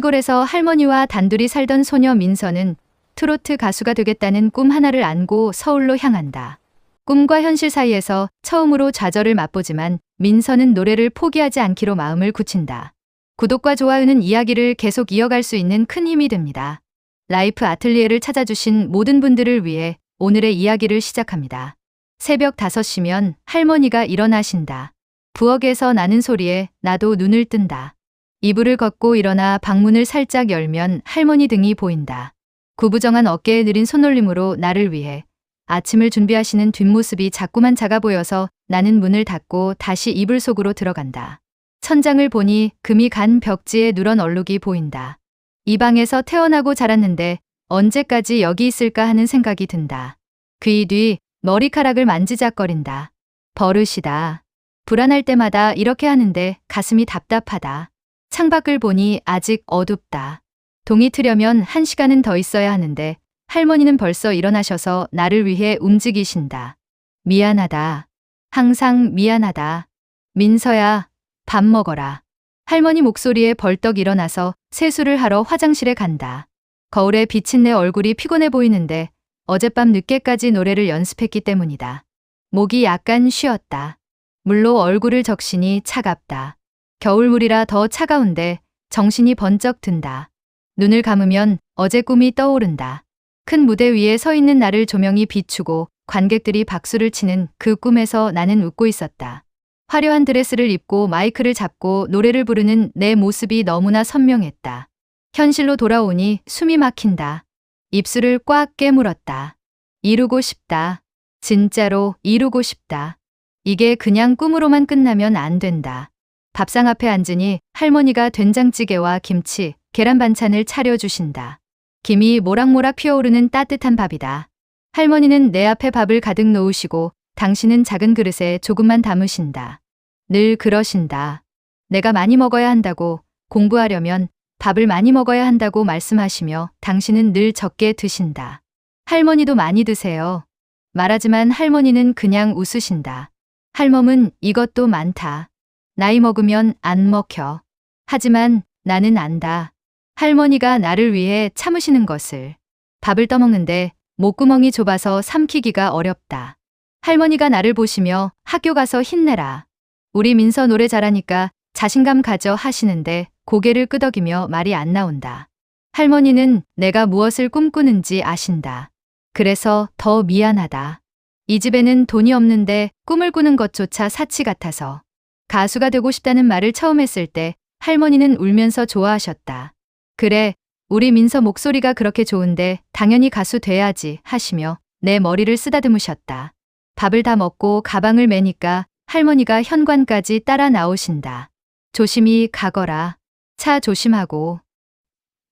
시골에서 할머니와 단둘이 살던 소녀 민서는 트로트 가수가 되겠다는 꿈 하나를 안고 서울로 향한다. 꿈과 현실 사이에서 처음으로 좌절을 맛보지만 민서는 노래를 포기하지 않기로 마음을 굳힌다. 구독과 좋아요는 이야기를 계속 이어갈 수 있는 큰 힘이 됩니다. 라이프 아틀리에를 찾아주신 모든 분들을 위해 오늘의 이야기를 시작합니다. 새벽 5시면 할머니가 일어나신다. 부엌에서 나는 소리에 나도 눈을 뜬다. 이불을 걷고 일어나 방문을 살짝 열면 할머니 등이 보인다. 구부정한 어깨에 느린 손놀림으로 나를 위해 아침을 준비하시는 뒷모습이 자꾸만 작아 보여서 나는 문을 닫고 다시 이불 속으로 들어간다. 천장을 보니 금이 간 벽지에 누런 얼룩이 보인다. 이 방에서 태어나고 자랐는데 언제까지 여기 있을까 하는 생각이 든다. 귀 뒤 머리카락을 만지작거린다. 버릇이다. 불안할 때마다 이렇게 하는데 가슴이 답답하다. 창밖을 보니 아직 어둡다. 동이 트려면 1시간은 더 있어야 하는데 할머니는 벌써 일어나셔서 나를 위해 움직이신다. 미안하다. 항상 미안하다. 민서야, 밥 먹어라. 할머니 목소리에 벌떡 일어나서 세수를 하러 화장실에 간다. 거울에 비친 내 얼굴이 피곤해 보이는데 어젯밤 늦게까지 노래를 연습했기 때문이다. 목이 약간 쉬었다. 물로 얼굴을 적시니 차갑다. 겨울물이라 더 차가운데 정신이 번쩍 든다. 눈을 감으면 어제 꿈이 떠오른다. 큰 무대 위에 서 있는 나를 조명이 비추고 관객들이 박수를 치는 그 꿈에서 나는 웃고 있었다. 화려한 드레스를 입고 마이크를 잡고 노래를 부르는 내 모습이 너무나 선명했다. 현실로 돌아오니 숨이 막힌다. 입술을 꽉 깨물었다. 이루고 싶다. 진짜로 이루고 싶다. 이게 그냥 꿈으로만 끝나면 안 된다. 밥상 앞에 앉으니 할머니가 된장찌개와 김치, 계란 반찬을 차려주신다. 김이 모락모락 피어오르는 따뜻한 밥이다. 할머니는 내 앞에 밥을 가득 놓으시고 당신은 작은 그릇에 조금만 담으신다. 늘 그러신다. 내가 많이 먹어야 한다고, 공부하려면 밥을 많이 먹어야 한다고 말씀하시며 당신은 늘 적게 드신다. 할머니도 많이 드세요. 말하지만 할머니는 그냥 웃으신다. 할멈은 이것도 많다. 나이 먹으면 안 먹혀. 하지만 나는 안다. 할머니가 나를 위해 참으시는 것을. 밥을 떠먹는데 목구멍이 좁아서 삼키기가 어렵다. 할머니가 나를 보시며 학교 가서 힘내라. 우리 민서 노래 잘하니까 자신감 가져 하시는데 고개를 끄덕이며 말이 안 나온다. 할머니는 내가 무엇을 꿈꾸는지 아신다. 그래서 더 미안하다. 이 집에는 돈이 없는데 꿈을 꾸는 것조차 사치 같아서. 가수가 되고 싶다는 말을 처음 했을 때 할머니는 울면서 좋아하셨다. 그래, 우리 민서 목소리가 그렇게 좋은데 당연히 가수 돼야지 하시며 내 머리를 쓰다듬으셨다. 밥을 다 먹고 가방을 매니까 할머니가 현관까지 따라 나오신다. 조심히 가거라. 차 조심하고.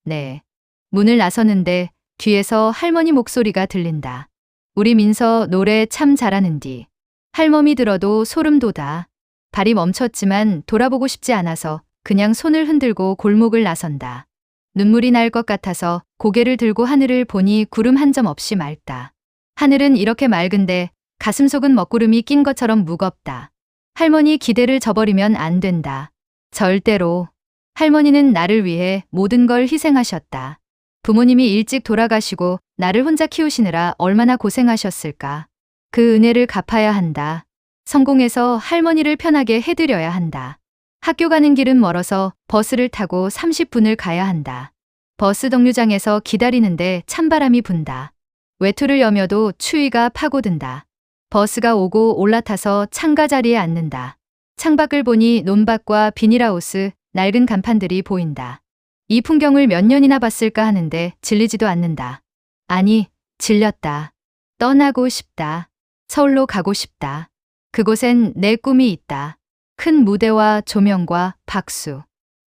네. 문을 나서는데 뒤에서 할머니 목소리가 들린다. 우리 민서 노래 참 잘하는디. 할멈이 들어도 소름 돋아. 발이 멈췄지만 돌아보고 싶지 않아서 그냥 손을 흔들고 골목을 나선다. 눈물이 날 것 같아서 고개를 들고 하늘을 보니 구름 한 점 없이 맑다. 하늘은 이렇게 맑은데 가슴속은 먹구름이 낀 것처럼 무겁다. 할머니 기대를 저버리면 안 된다. 절대로. 할머니는 나를 위해 모든 걸 희생하셨다. 부모님이 일찍 돌아가시고 나를 혼자 키우시느라 얼마나 고생하셨을까. 그 은혜를 갚아야 한다. 성공해서 할머니를 편하게 해드려야 한다. 학교 가는 길은 멀어서 버스를 타고 30분을 가야 한다. 버스 정류장에서 기다리는데 찬바람이 분다. 외투를 여며도 추위가 파고든다. 버스가 오고 올라타서 창가 자리에 앉는다. 창밖을 보니 논밭과 비닐하우스, 낡은 간판들이 보인다. 이 풍경을 몇 년이나 봤을까 하는데 질리지도 않는다. 아니, 질렸다. 떠나고 싶다. 서울로 가고 싶다. 그곳엔 내 꿈이 있다. 큰 무대와 조명과 박수.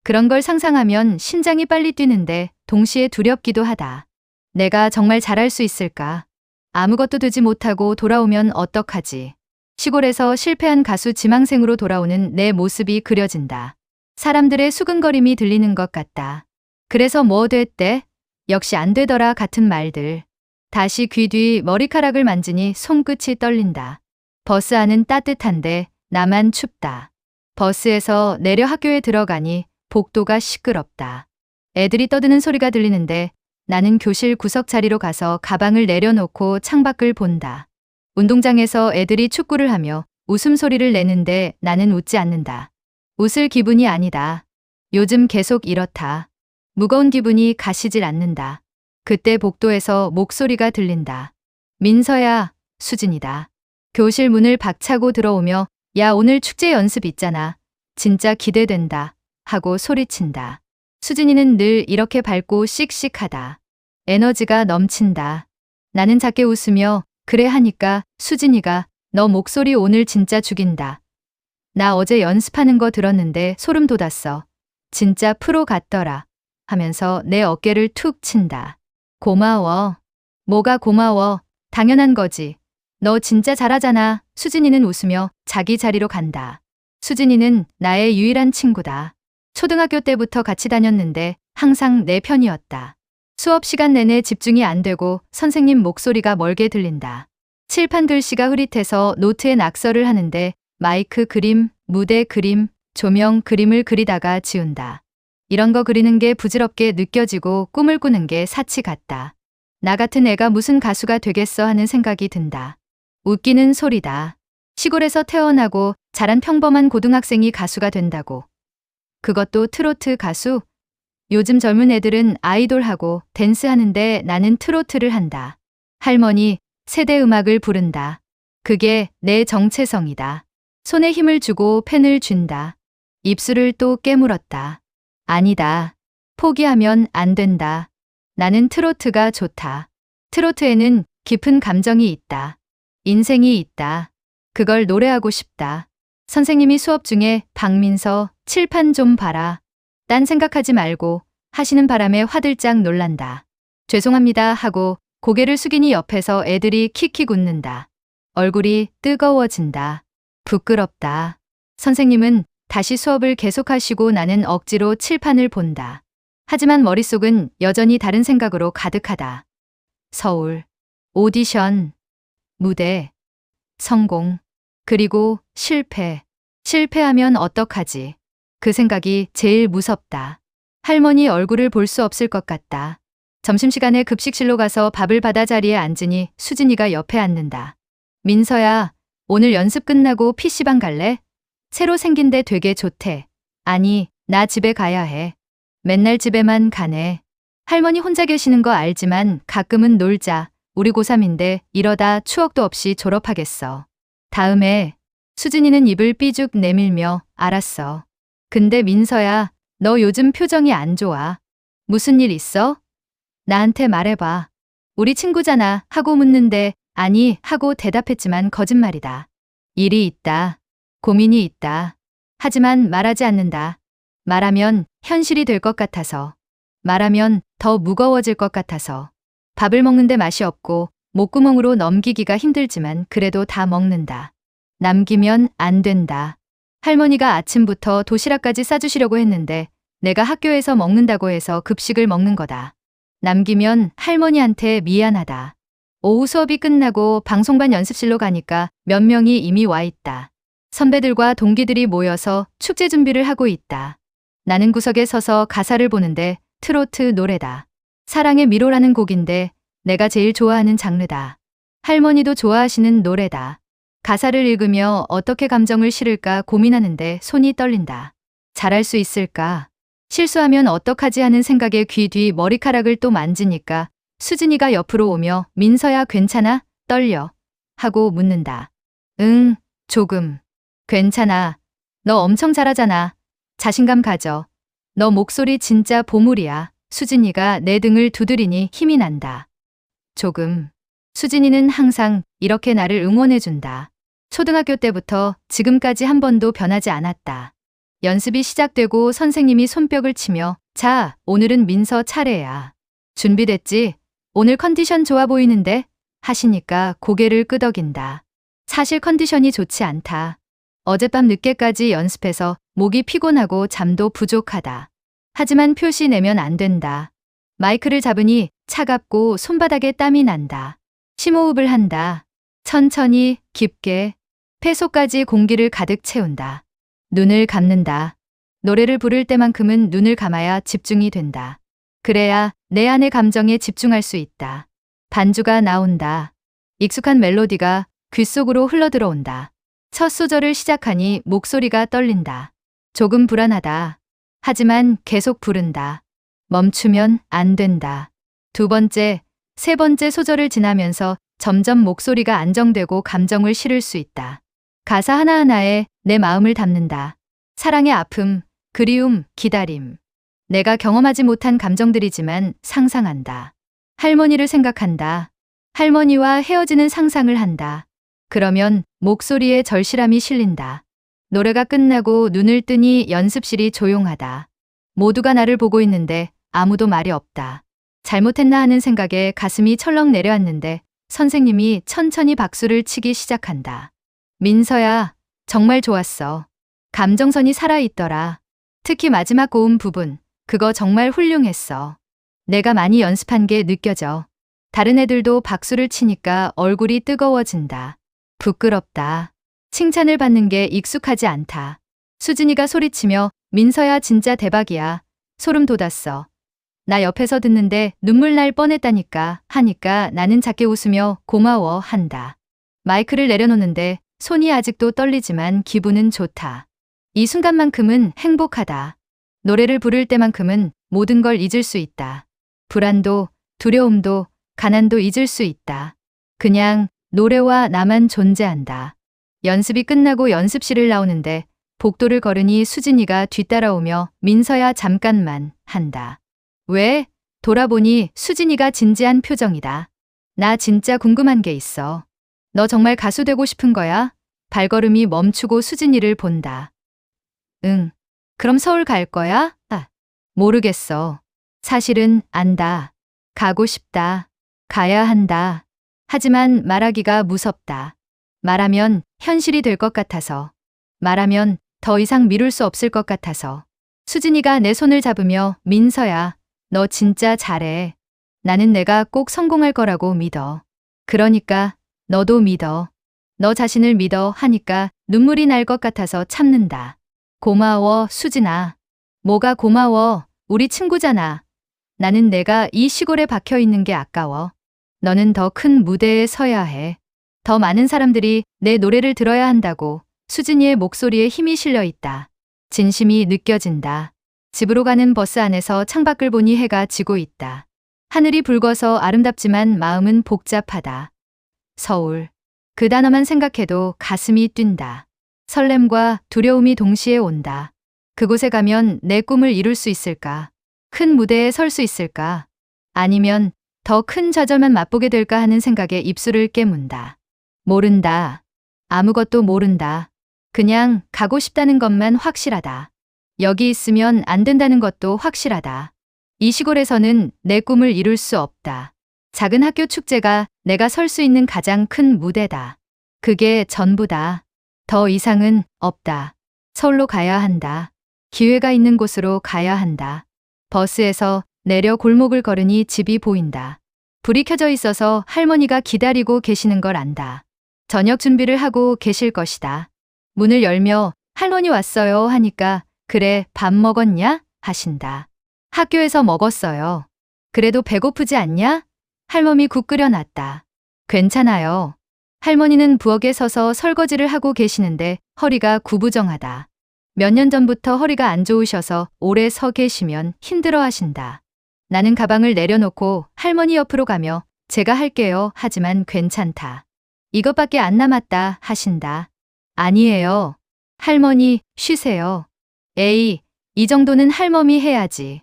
그런 걸 상상하면 심장이 빨리 뛰는데 동시에 두렵기도 하다. 내가 정말 잘할 수 있을까? 아무것도 되지 못하고 돌아오면 어떡하지? 시골에서 실패한 가수 지망생으로 돌아오는 내 모습이 그려진다. 사람들의 수근거림이 들리는 것 같다. 그래서 뭐 됐대? 역시 안 되더라 같은 말들. 다시 귀 뒤 머리카락을 만지니 손끝이 떨린다. 버스 안은 따뜻한데 나만 춥다. 버스에서 내려 학교에 들어가니 복도가 시끄럽다. 애들이 떠드는 소리가 들리는데 나는 교실 구석 자리로 가서 가방을 내려놓고 창밖을 본다. 운동장에서 애들이 축구를 하며 웃음소리를 내는데 나는 웃지 않는다. 웃을 기분이 아니다. 요즘 계속 이렇다. 무거운 기분이 가시질 않는다. 그때 복도에서 목소리가 들린다. 민서야, 수진이다. 교실 문을 박차고 들어오며 야, 오늘 축제 연습 있잖아. 진짜 기대된다. 하고 소리친다. 수진이는 늘 이렇게 밝고 씩씩하다. 에너지가 넘친다. 나는 작게 웃으며 그래 하니까 수진이가 너 목소리 오늘 진짜 죽인다. 나 어제 연습하는 거 들었는데 소름 돋았어. 진짜 프로 같더라. 하면서 내 어깨를 툭 친다. 고마워. 뭐가 고마워. 당연한 거지. 너 진짜 잘하잖아. 수진이는 웃으며 자기 자리로 간다. 수진이는 나의 유일한 친구다. 초등학교 때부터 같이 다녔는데 항상 내 편이었다. 수업 시간 내내 집중이 안 되고 선생님 목소리가 멀게 들린다. 칠판 글씨가 흐릿해서 노트에 낙서를 하는데 마이크 그림, 무대 그림, 조명 그림을 그리다가 지운다. 이런 거 그리는 게 부질없게 느껴지고 꿈을 꾸는 게 사치 같다. 나 같은 애가 무슨 가수가 되겠어 하는 생각이 든다. 웃기는 소리다. 시골에서 태어나고 자란 평범한 고등학생이 가수가 된다고. 그것도 트로트 가수? 요즘 젊은 애들은 아이돌하고 댄스하는데 나는 트로트를 한다. 할머니, 세대 음악을 부른다. 그게 내 정체성이다. 손에 힘을 주고 펜을 쥔다. 입술을 또 깨물었다. 아니다. 포기하면 안 된다. 나는 트로트가 좋다. 트로트에는 깊은 감정이 있다. 인생이 있다. 그걸 노래하고 싶다. 선생님이 수업 중에 박민서 칠판 좀 봐라. 딴 생각하지 말고 하시는 바람에 화들짝 놀란다. 죄송합니다 하고 고개를 숙이니 옆에서 애들이 킥킥 웃는다. 얼굴이 뜨거워진다. 부끄럽다. 선생님은 다시 수업을 계속하시고 나는 억지로 칠판을 본다. 하지만 머릿속은 여전히 다른 생각으로 가득하다. 서울, 오디션, 무대, 성공, 그리고 실패. 실패하면 어떡하지? 그 생각이 제일 무섭다. 할머니 얼굴을 볼 수 없을 것 같다. 점심시간에 급식실로 가서 밥을 받아 자리에 앉으니 수진이가 옆에 앉는다. 민서야, 오늘 연습 끝나고 PC방 갈래? 새로 생긴 데 되게 좋대. 아니, 나 집에 가야 해. 맨날 집에만 가네. 할머니 혼자 계시는 거 알지만 가끔은 놀자. 우리 고3인데 이러다 추억도 없이 졸업하겠어. 다음에. 수진이는 입을 삐죽 내밀며 알았어. 근데 민서야, 너 요즘 표정이 안 좋아. 무슨 일 있어? 나한테 말해봐. 우리 친구잖아 하고 묻는데 아니 하고 대답했지만 거짓말이다. 일이 있다. 고민이 있다. 하지만 말하지 않는다. 말하면 현실이 될 것 같아서. 말하면 더 무거워질 것 같아서. 밥을 먹는데 맛이 없고 목구멍으로 넘기기가 힘들지만 그래도 다 먹는다. 남기면 안 된다. 할머니가 아침부터 도시락까지 싸주시려고 했는데 내가 학교에서 먹는다고 해서 급식을 먹는 거다. 남기면 할머니한테 미안하다. 오후 수업이 끝나고 방송반 연습실로 가니까 몇 명이 이미 와 있다. 선배들과 동기들이 모여서 축제 준비를 하고 있다. 나는 구석에 서서 가사를 보는데 트로트 노래다. 사랑의 미로라는 곡인데 내가 제일 좋아하는 장르다. 할머니도 좋아하시는 노래다. 가사를 읽으며 어떻게 감정을 실을까 고민하는데 손이 떨린다. 잘할 수 있을까? 실수하면 어떡하지 하는 생각에 귀 뒤 머리카락을 또 만지니까 수진이가 옆으로 오며 민서야 괜찮아? 떨려. 하고 묻는다. 응, 조금. 괜찮아. 너 엄청 잘하잖아. 자신감 가져. 너 목소리 진짜 보물이야. 수진이가 내 등을 두드리니 힘이 난다. 조금. 수진이는 항상 이렇게 나를 응원해준다. 초등학교 때부터 지금까지 한 번도 변하지 않았다. 연습이 시작되고 선생님이 손뼉을 치며 자, 오늘은 민서 차례야. 준비됐지? 오늘 컨디션 좋아 보이는데? 하시니까 고개를 끄덕인다. 사실 컨디션이 좋지 않다. 어젯밤 늦게까지 연습해서 목이 피곤하고 잠도 부족하다. 하지만 표시 내면 안 된다. 마이크를 잡으니 차갑고 손바닥에 땀이 난다. 심호흡을 한다. 천천히 깊게 폐속까지 공기를 가득 채운다. 눈을 감는다. 노래를 부를 때만큼은 눈을 감아야 집중이 된다. 그래야 내 안의 감정에 집중할 수 있다. 반주가 나온다. 익숙한 멜로디가 귓속으로 흘러들어온다. 첫 소절을 시작하니 목소리가 떨린다. 조금 불안하다. 하지만 계속 부른다. 멈추면 안 된다. 두 번째, 세 번째 소절을 지나면서 점점 목소리가 안정되고 감정을 실을 수 있다. 가사 하나하나에 내 마음을 담는다. 사랑의 아픔, 그리움, 기다림. 내가 경험하지 못한 감정들이지만 상상한다. 할머니를 생각한다. 할머니와 헤어지는 상상을 한다. 그러면 목소리에 절실함이 실린다. 노래가 끝나고 눈을 뜨니 연습실이 조용하다. 모두가 나를 보고 있는데 아무도 말이 없다. 잘못했나 하는 생각에 가슴이 철렁 내려앉는데 선생님이 천천히 박수를 치기 시작한다. 민서야, 정말 좋았어. 감정선이 살아있더라. 특히 마지막 고음 부분, 그거 정말 훌륭했어. 내가 많이 연습한 게 느껴져. 다른 애들도 박수를 치니까 얼굴이 뜨거워진다. 부끄럽다. 칭찬을 받는 게 익숙하지 않다. 수진이가 소리치며 민서야 진짜 대박이야. 소름 돋았어. 나 옆에서 듣는데 눈물 날 뻔했다니까 하니까 나는 작게 웃으며 고마워 한다. 마이크를 내려놓는데 손이 아직도 떨리지만 기분은 좋다. 이 순간만큼은 행복하다. 노래를 부를 때만큼은 모든 걸 잊을 수 있다. 불안도, 두려움도, 가난도 잊을 수 있다. 그냥 노래와 나만 존재한다. 연습이 끝나고 연습실을 나오는데 복도를 걸으니 수진이가 뒤따라오며 민서야 잠깐만 한다. 왜? 돌아보니 수진이가 진지한 표정이다. 나 진짜 궁금한 게 있어. 너 정말 가수 되고 싶은 거야? 발걸음이 멈추고 수진이를 본다. 응. 그럼 서울 갈 거야? 모르겠어. 사실은 안다. 가고 싶다. 가야 한다. 하지만 말하기가 무섭다. 말하면 현실이 될 것 같아서. 말하면 더 이상 미룰 수 없을 것 같아서. 수진이가 내 손을 잡으며 민서야, 너 진짜 잘해. 나는 내가 꼭 성공할 거라고 믿어. 그러니까 너도 믿어. 너 자신을 믿어 하니까 눈물이 날 것 같아서 참는다. 고마워, 수진아. 뭐가 고마워. 우리 친구잖아. 나는 내가 이 시골에 박혀 있는 게 아까워. 너는 더 큰 무대에 서야 해. 더 많은 사람들이 내 노래를 들어야 한다고. 수진이의 목소리에 힘이 실려 있다. 진심이 느껴진다. 집으로 가는 버스 안에서 창밖을 보니 해가 지고 있다. 하늘이 붉어서 아름답지만 마음은 복잡하다. 서울. 그 단어만 생각해도 가슴이 뛴다. 설렘과 두려움이 동시에 온다. 그곳에 가면 내 꿈을 이룰 수 있을까? 큰 무대에 설 수 있을까? 아니면 더 큰 좌절만 맛보게 될까 하는 생각에 입술을 깨문다. 모른다. 아무것도 모른다. 그냥 가고 싶다는 것만 확실하다. 여기 있으면 안 된다는 것도 확실하다. 이 시골에서는 내 꿈을 이룰 수 없다. 작은 학교 축제가 내가 설 수 있는 가장 큰 무대다. 그게 전부다. 더 이상은 없다. 서울로 가야 한다. 기회가 있는 곳으로 가야 한다. 버스에서 내려 골목을 걸으니 집이 보인다. 불이 켜져 있어서 할머니가 기다리고 계시는 걸 안다. 저녁 준비를 하고 계실 것이다. 문을 열며 할머니 왔어요 하니까 그래 밥 먹었냐? 하신다. 학교에서 먹었어요. 그래도 배고프지 않냐? 할멈이 국 끓여놨다. 괜찮아요. 할머니는 부엌에 서서 설거지를 하고 계시는데 허리가 구부정하다. 몇 년 전부터 허리가 안 좋으셔서 오래 서 계시면 힘들어 하신다. 나는 가방을 내려놓고 할머니 옆으로 가며 제가 할게요 하지만 괜찮다. 이것밖에 안 남았다 하신다. 아니에요. 할머니 쉬세요. 에이, 이 정도는 할멈이 해야지.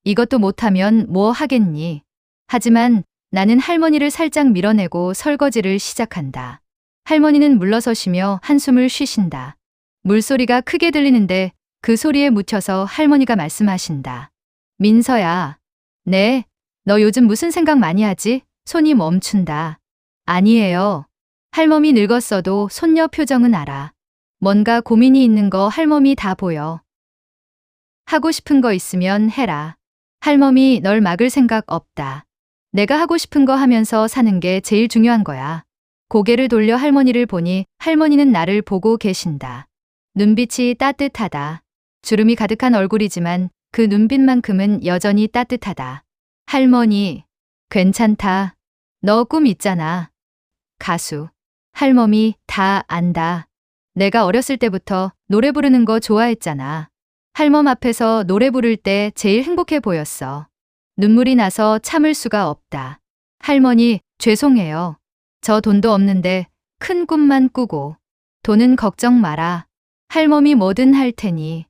이것도 못하면 뭐 하겠니. 하지만 나는 할머니를 살짝 밀어내고 설거지를 시작한다. 할머니는 물러서시며 한숨을 쉬신다. 물소리가 크게 들리는데 그 소리에 묻혀서 할머니가 말씀하신다. 민서야. 네, 너 요즘 무슨 생각 많이 하지? 손이 멈춘다. 아니에요. 할멈이 늙었어도 손녀 표정은 알아. 뭔가 고민이 있는 거 할멈이 다 보여. 하고 싶은 거 있으면 해라. 할멈이 널 막을 생각 없다. 내가 하고 싶은 거 하면서 사는 게 제일 중요한 거야. 고개를 돌려 할머니를 보니 할머니는 나를 보고 계신다. 눈빛이 따뜻하다. 주름이 가득한 얼굴이지만 그 눈빛만큼은 여전히 따뜻하다. 할머니, 괜찮다. 너 꿈 있잖아. 가수. 할멈이 다 안다. 내가 어렸을 때부터 노래 부르는 거 좋아했잖아. 할멈 앞에서 노래 부를 때 제일 행복해 보였어. 눈물이 나서 참을 수가 없다. 할머니, 죄송해요. 저 돈도 없는데 큰 꿈만 꾸고. 돈은 걱정 마라. 할멈이 뭐든 할 테니.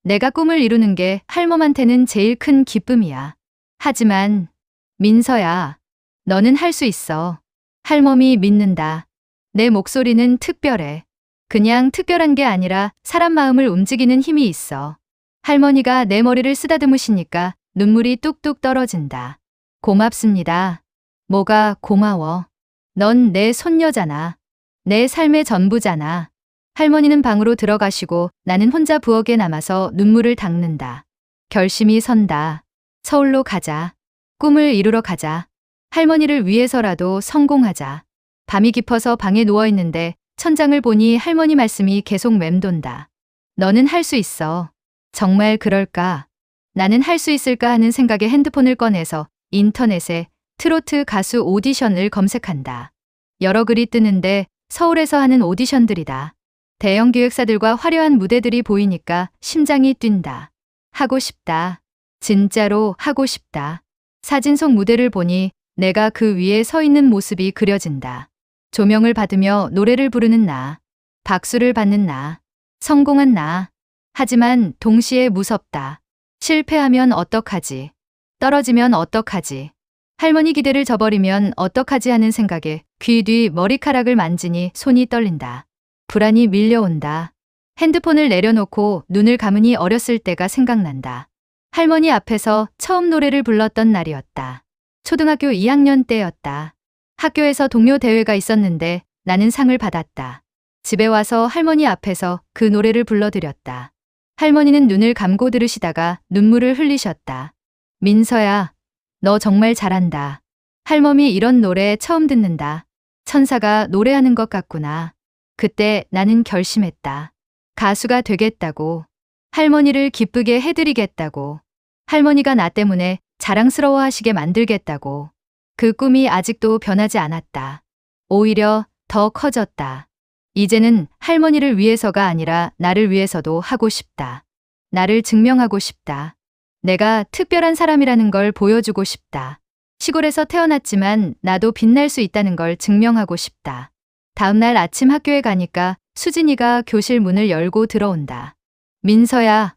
내가 꿈을 이루는 게 할멈한테는 제일 큰 기쁨이야. 하지만 민서야, 너는 할 수 있어. 할멈이 믿는다. 내 목소리는 특별해. 그냥 특별한 게 아니라 사람 마음을 움직이는 힘이 있어. 할머니가 내 머리를 쓰다듬으시니까 눈물이 뚝뚝 떨어진다. 고맙습니다. 뭐가 고마워. 넌 내 손녀잖아. 내 삶의 전부잖아. 할머니는 방으로 들어가시고 나는 혼자 부엌에 남아서 눈물을 닦는다. 결심이 선다. 서울로 가자. 꿈을 이루러 가자. 할머니를 위해서라도 성공하자. 밤이 깊어서 방에 누워있는데 천장을 보니 할머니 말씀이 계속 맴돈다. 너는 할 수 있어. 정말 그럴까? 나는 할 수 있을까 하는 생각에 핸드폰을 꺼내서 인터넷에 트로트 가수 오디션을 검색한다. 여러 글이 뜨는데 서울에서 하는 오디션들이다. 대형 기획사들과 화려한 무대들이 보이니까 심장이 뛴다. 하고 싶다. 진짜로 하고 싶다. 사진 속 무대를 보니 내가 그 위에 서 있는 모습이 그려진다. 조명을 받으며 노래를 부르는 나. 박수를 받는 나. 성공한 나. 하지만 동시에 무섭다. 실패하면 어떡하지? 떨어지면 어떡하지? 할머니 기대를 저버리면 어떡하지 하는 생각에 귀 뒤 머리카락을 만지니 손이 떨린다. 불안이 밀려온다. 핸드폰을 내려놓고 눈을 감으니 어렸을 때가 생각난다. 할머니 앞에서 처음 노래를 불렀던 날이었다. 초등학교 2학년 때였다. 학교에서 동요 대회가 있었는데 나는 상을 받았다. 집에 와서 할머니 앞에서 그 노래를 불러드렸다. 할머니는 눈을 감고 들으시다가 눈물을 흘리셨다. 민서야, 너 정말 잘한다. 할멈이 이런 노래 처음 듣는다. 천사가 노래하는 것 같구나. 그때 나는 결심했다. 가수가 되겠다고. 할머니를 기쁘게 해드리겠다고. 할머니가 나 때문에 자랑스러워 하시게 만들겠다고. 그 꿈이 아직도 변하지 않았다. 오히려 더 커졌다. 이제는 할머니를 위해서가 아니라 나를 위해서도 하고 싶다. 나를 증명하고 싶다. 내가 특별한 사람이라는 걸 보여주고 싶다. 시골에서 태어났지만 나도 빛날 수 있다는 걸 증명하고 싶다. 다음 날 아침 학교에 가니까 수진이가 교실 문을 열고 들어온다. 민서야.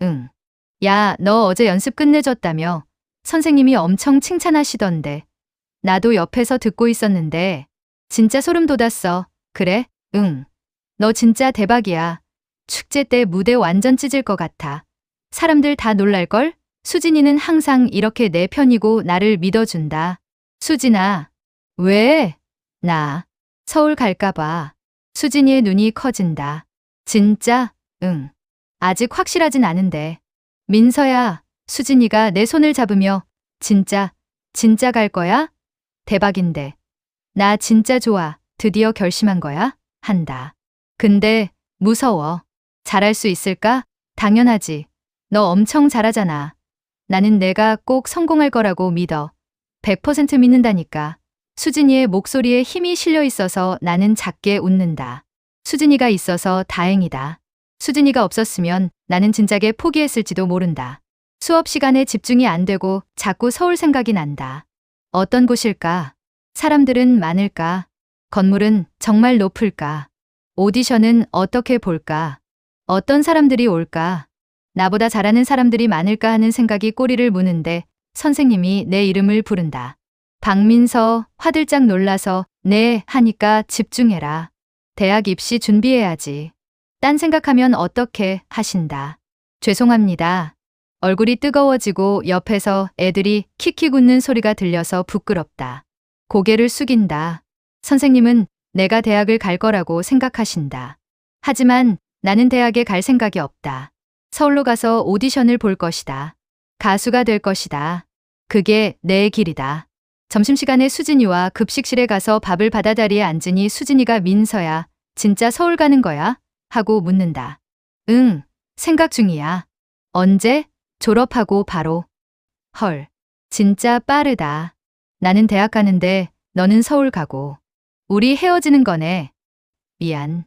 응. 야, 너 어제 연습 끝내줬다며. 선생님이 엄청 칭찬하시던데. 나도 옆에서 듣고 있었는데. 진짜 소름 돋았어. 그래? 응. 너 진짜 대박이야. 축제 때 무대 완전 찢을 것 같아. 사람들 다 놀랄걸? 수진이는 항상 이렇게 내 편이고 나를 믿어준다. 수진아. 왜? 나 서울 갈까봐. 수진이의 눈이 커진다. 진짜? 응. 아직 확실하진 않은데. 민서야. 수진이가 내 손을 잡으며 진짜 갈 거야? 대박인데. 나 진짜 좋아. 드디어 결심한 거야? 한다. 근데 무서워. 잘할 수 있을까? 당연하지. 너 엄청 잘하잖아. 나는 내가 꼭 성공할 거라고 믿어. 100% 믿는다니까. 수진이의 목소리에 힘이 실려 있어서 나는 작게 웃는다. 수진이가 있어서 다행이다. 수진이가 없었으면 나는 진작에 포기했을지도 모른다. 수업 시간에 집중이 안 되고 자꾸 서울 생각이 난다. 어떤 곳일까? 사람들은 많을까? 건물은 정말 높을까? 오디션은 어떻게 볼까? 어떤 사람들이 올까? 나보다 잘하는 사람들이 많을까 하는 생각이 꼬리를 무는데 선생님이 내 이름을 부른다. 박민서. 화들짝 놀라서 네 하니까 집중해라. 대학 입시 준비해야지. 딴 생각하면 어떻게 하신다. 죄송합니다. 얼굴이 뜨거워지고 옆에서 애들이 킥킥 웃는 소리가 들려서 부끄럽다. 고개를 숙인다. 선생님은 내가 대학을 갈 거라고 생각하신다. 하지만 나는 대학에 갈 생각이 없다. 서울로 가서 오디션을 볼 것이다. 가수가 될 것이다. 그게 내 길이다. 점심시간에 수진이와 급식실에 가서 밥을 받아 자리에 앉으니 수진이가 민서야, 진짜 서울 가는 거야? 하고 묻는다. 응, 생각 중이야. 언제? 졸업하고 바로. 헐. 진짜 빠르다. 나는 대학 가는데 너는 서울 가고. 우리 헤어지는 거네. 미안.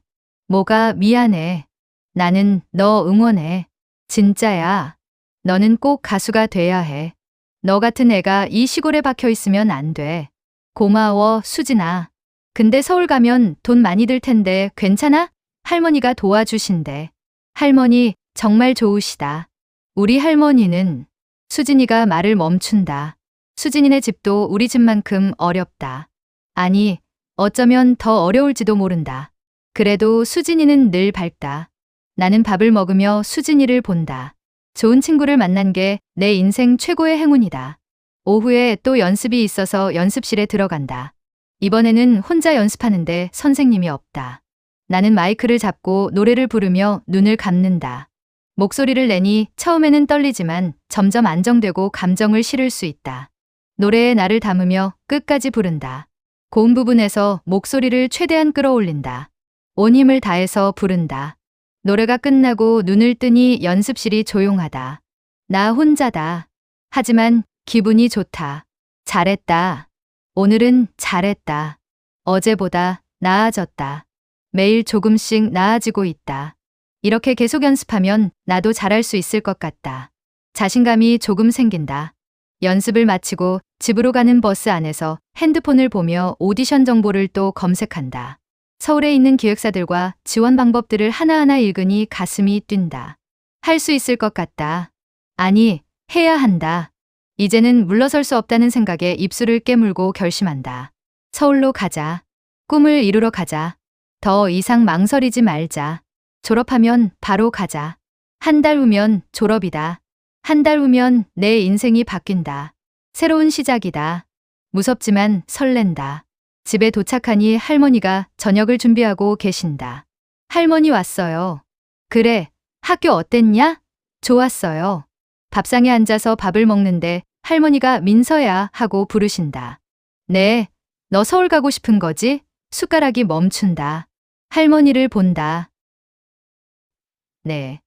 뭐가 미안해. 나는 너 응원해. 진짜야. 너는 꼭 가수가 돼야 해. 너 같은 애가 이 시골에 박혀 있으면 안 돼. 고마워, 수진아. 근데 서울 가면 돈 많이 들 텐데 괜찮아? 할머니가 도와주신대. 할머니 정말 좋으시다. 우리 할머니는. 수진이가 말을 멈춘다. 수진이네 집도 우리 집만큼 어렵다. 아니, 어쩌면 더 어려울지도 모른다. 그래도 수진이는 늘 밝다. 나는 밥을 먹으며 수진이를 본다. 좋은 친구를 만난 게 내 인생 최고의 행운이다. 오후에 또 연습이 있어서 연습실에 들어간다. 이번에는 혼자 연습하는데 선생님이 없다. 나는 마이크를 잡고 노래를 부르며 눈을 감는다. 목소리를 내니 처음에는 떨리지만 점점 안정되고 감정을 실을 수 있다. 노래에 나를 담으며 끝까지 부른다. 고음 부분에서 목소리를 최대한 끌어올린다. 온 힘을 다해서 부른다. 노래가 끝나고 눈을 뜨니 연습실이 조용하다. 나 혼자다. 하지만 기분이 좋다. 잘했다. 오늘은 잘했다. 어제보다 나아졌다. 매일 조금씩 나아지고 있다. 이렇게 계속 연습하면 나도 잘할 수 있을 것 같다. 자신감이 조금 생긴다. 연습을 마치고 집으로 가는 버스 안에서 핸드폰을 보며 오디션 정보를 또 검색한다. 서울에 있는 기획사들과 지원 방법들을 하나하나 읽으니 가슴이 뛴다. 할 수 있을 것 같다. 아니, 해야 한다. 이제는 물러설 수 없다는 생각에 입술을 깨물고 결심한다. 서울로 가자. 꿈을 이루러 가자. 더 이상 망설이지 말자. 졸업하면 바로 가자. 한 달 후면 졸업이다. 한 달 후면 내 인생이 바뀐다. 새로운 시작이다. 무섭지만 설렌다. 집에 도착하니 할머니가 저녁을 준비하고 계신다. 할머니 왔어요. 그래, 학교 어땠냐? 좋았어요. 밥상에 앉아서 밥을 먹는데 할머니가 민서야 하고 부르신다. 네, 너 서울 가고 싶은 거지? 숟가락이 멈춘다. 할머니를 본다. 네.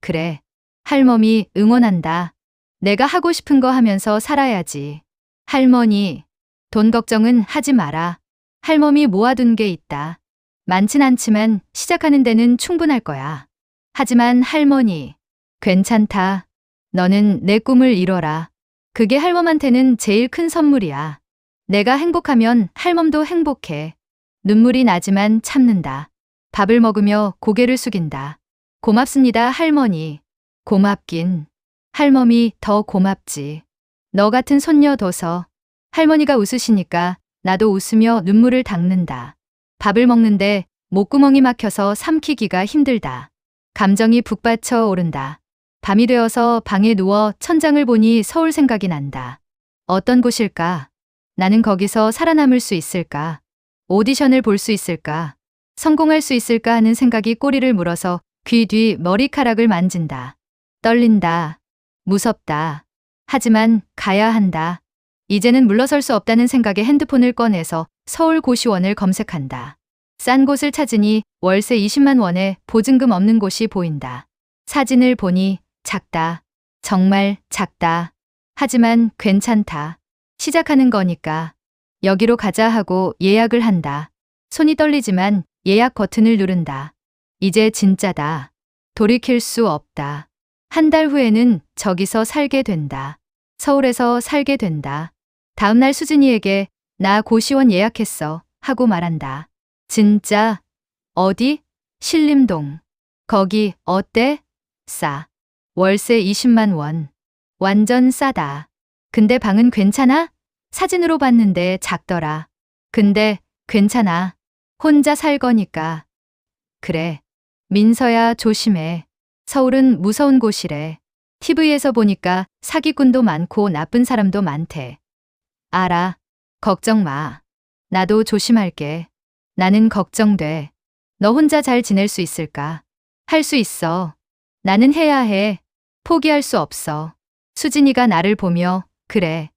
그래. 할머니 응원한다. 내가 하고 싶은 거 하면서 살아야지. 할머니, 돈 걱정은 하지 마라. 할머니 모아둔 게 있다. 많진 않지만 시작하는 데는 충분할 거야. 하지만 할머니, 괜찮다. 너는 내 꿈을 이뤄라. 그게 할멈한테는 제일 큰 선물이야. 내가 행복하면 할멈도 행복해. 눈물이 나지만 참는다. 밥을 먹으며 고개를 숙인다. 고맙습니다, 할머니. 고맙긴. 할멈이 더 고맙지. 너 같은 손녀 둬서. 할머니가 웃으시니까 나도 웃으며 눈물을 닦는다. 밥을 먹는데 목구멍이 막혀서 삼키기가 힘들다. 감정이 북받쳐 오른다. 밤이 되어서 방에 누워 천장을 보니 서울 생각이 난다. 어떤 곳일까? 나는 거기서 살아남을 수 있을까? 오디션을 볼 수 있을까? 성공할 수 있을까 하는 생각이 꼬리를 물어서 귀 뒤 머리카락을 만진다. 떨린다. 무섭다. 하지만 가야 한다. 이제는 물러설 수 없다는 생각에 핸드폰을 꺼내서 서울 고시원을 검색한다. 싼 곳을 찾으니 월세 20만 원에 보증금 없는 곳이 보인다. 사진을 보니 작다. 정말 작다. 하지만 괜찮다. 시작하는 거니까. 여기로 가자 하고 예약을 한다. 손이 떨리지만 예약 버튼을 누른다. 이제 진짜다. 돌이킬 수 없다. 한 달 후에는 저기서 살게 된다. 서울에서 살게 된다. 다음날 수진이에게 나 고시원 예약했어 하고 말한다. 진짜? 어디? 신림동. 거기 어때? 싸. 월세 20만 원. 완전 싸다. 근데 방은 괜찮아? 사진으로 봤는데 작더라. 근데 괜찮아. 혼자 살 거니까. 그래. 민서야 조심해. 서울은 무서운 곳이래. TV에서 보니까 사기꾼도 많고 나쁜 사람도 많대. 알아. 걱정 마. 나도 조심할게. 나는 걱정돼. 너 혼자 잘 지낼 수 있을까? 할 수 있어. 나는 해야 해. 포기할 수 없어. 수진이가 나를 보며 그래.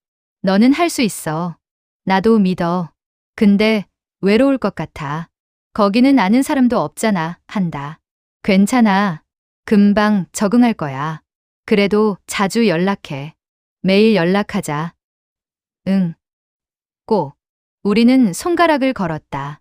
너는 할 수 있어. 나도 믿어. 근데 외로울 것 같아. 거기는 아는 사람도 없잖아. 한다. 괜찮아. 금방 적응할 거야. 그래도 자주 연락해. 매일 연락하자. 응. 꼭. 우리는 손가락을 걸었다.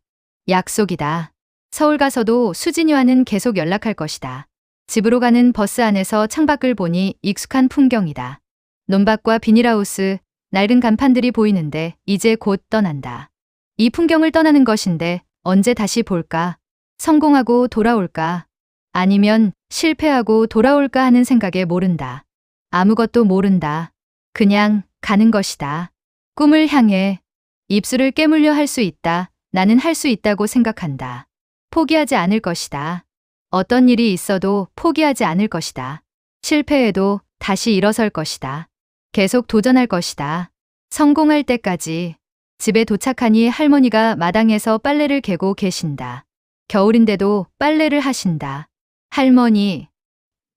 약속이다. 서울 가서도 수진이와는 계속 연락할 것이다. 집으로 가는 버스 안에서 창밖을 보니 익숙한 풍경이다. 논밭과 비닐하우스, 낡은 간판들이 보이는데 이제 곧 떠난다. 이 풍경을 떠나는 것인데 언제 다시 볼까? 성공하고 돌아올까? 아니면 실패하고 돌아올까 하는 생각에 모른다. 아무것도 모른다. 그냥 가는 것이다. 꿈을 향해 입술을 깨물려 할 수 있다. 나는 할 수 있다고 생각한다. 포기하지 않을 것이다. 어떤 일이 있어도 포기하지 않을 것이다. 실패해도 다시 일어설 것이다. 계속 도전할 것이다. 성공할 때까지. 집에 도착하니 할머니가 마당에서 빨래를 개고 계신다. 겨울인데도 빨래를 하신다. 할머니.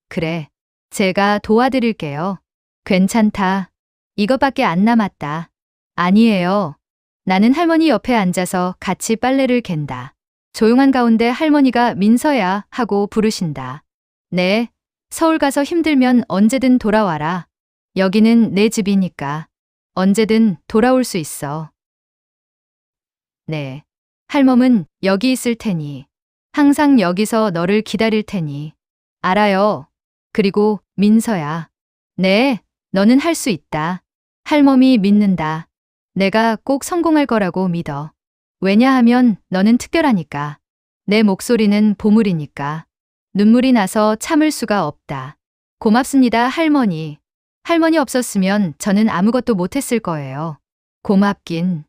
그래. 제가 도와드릴게요. 괜찮다. 이것밖에 안 남았다. 아니에요. 나는 할머니 옆에 앉아서 같이 빨래를 갠다. 조용한 가운데 할머니가 민서야 하고 부르신다. 네. 서울 가서 힘들면 언제든 돌아와라. 여기는 내 집이니까. 언제든 돌아올 수 있어. 네. 할멈은 여기 있을 테니. 항상 여기서 너를 기다릴 테니. 알아요. 그리고 민서야. 네. 너는 할 수 있다. 할멈이 믿는다. 내가 꼭 성공할 거라고 믿어. 왜냐하면 너는 특별하니까. 내 목소리는 보물이니까. 눈물이 나서 참을 수가 없다. 고맙습니다, 할머니. 할머니 없었으면 저는 아무것도 못했을 거예요. 고맙긴.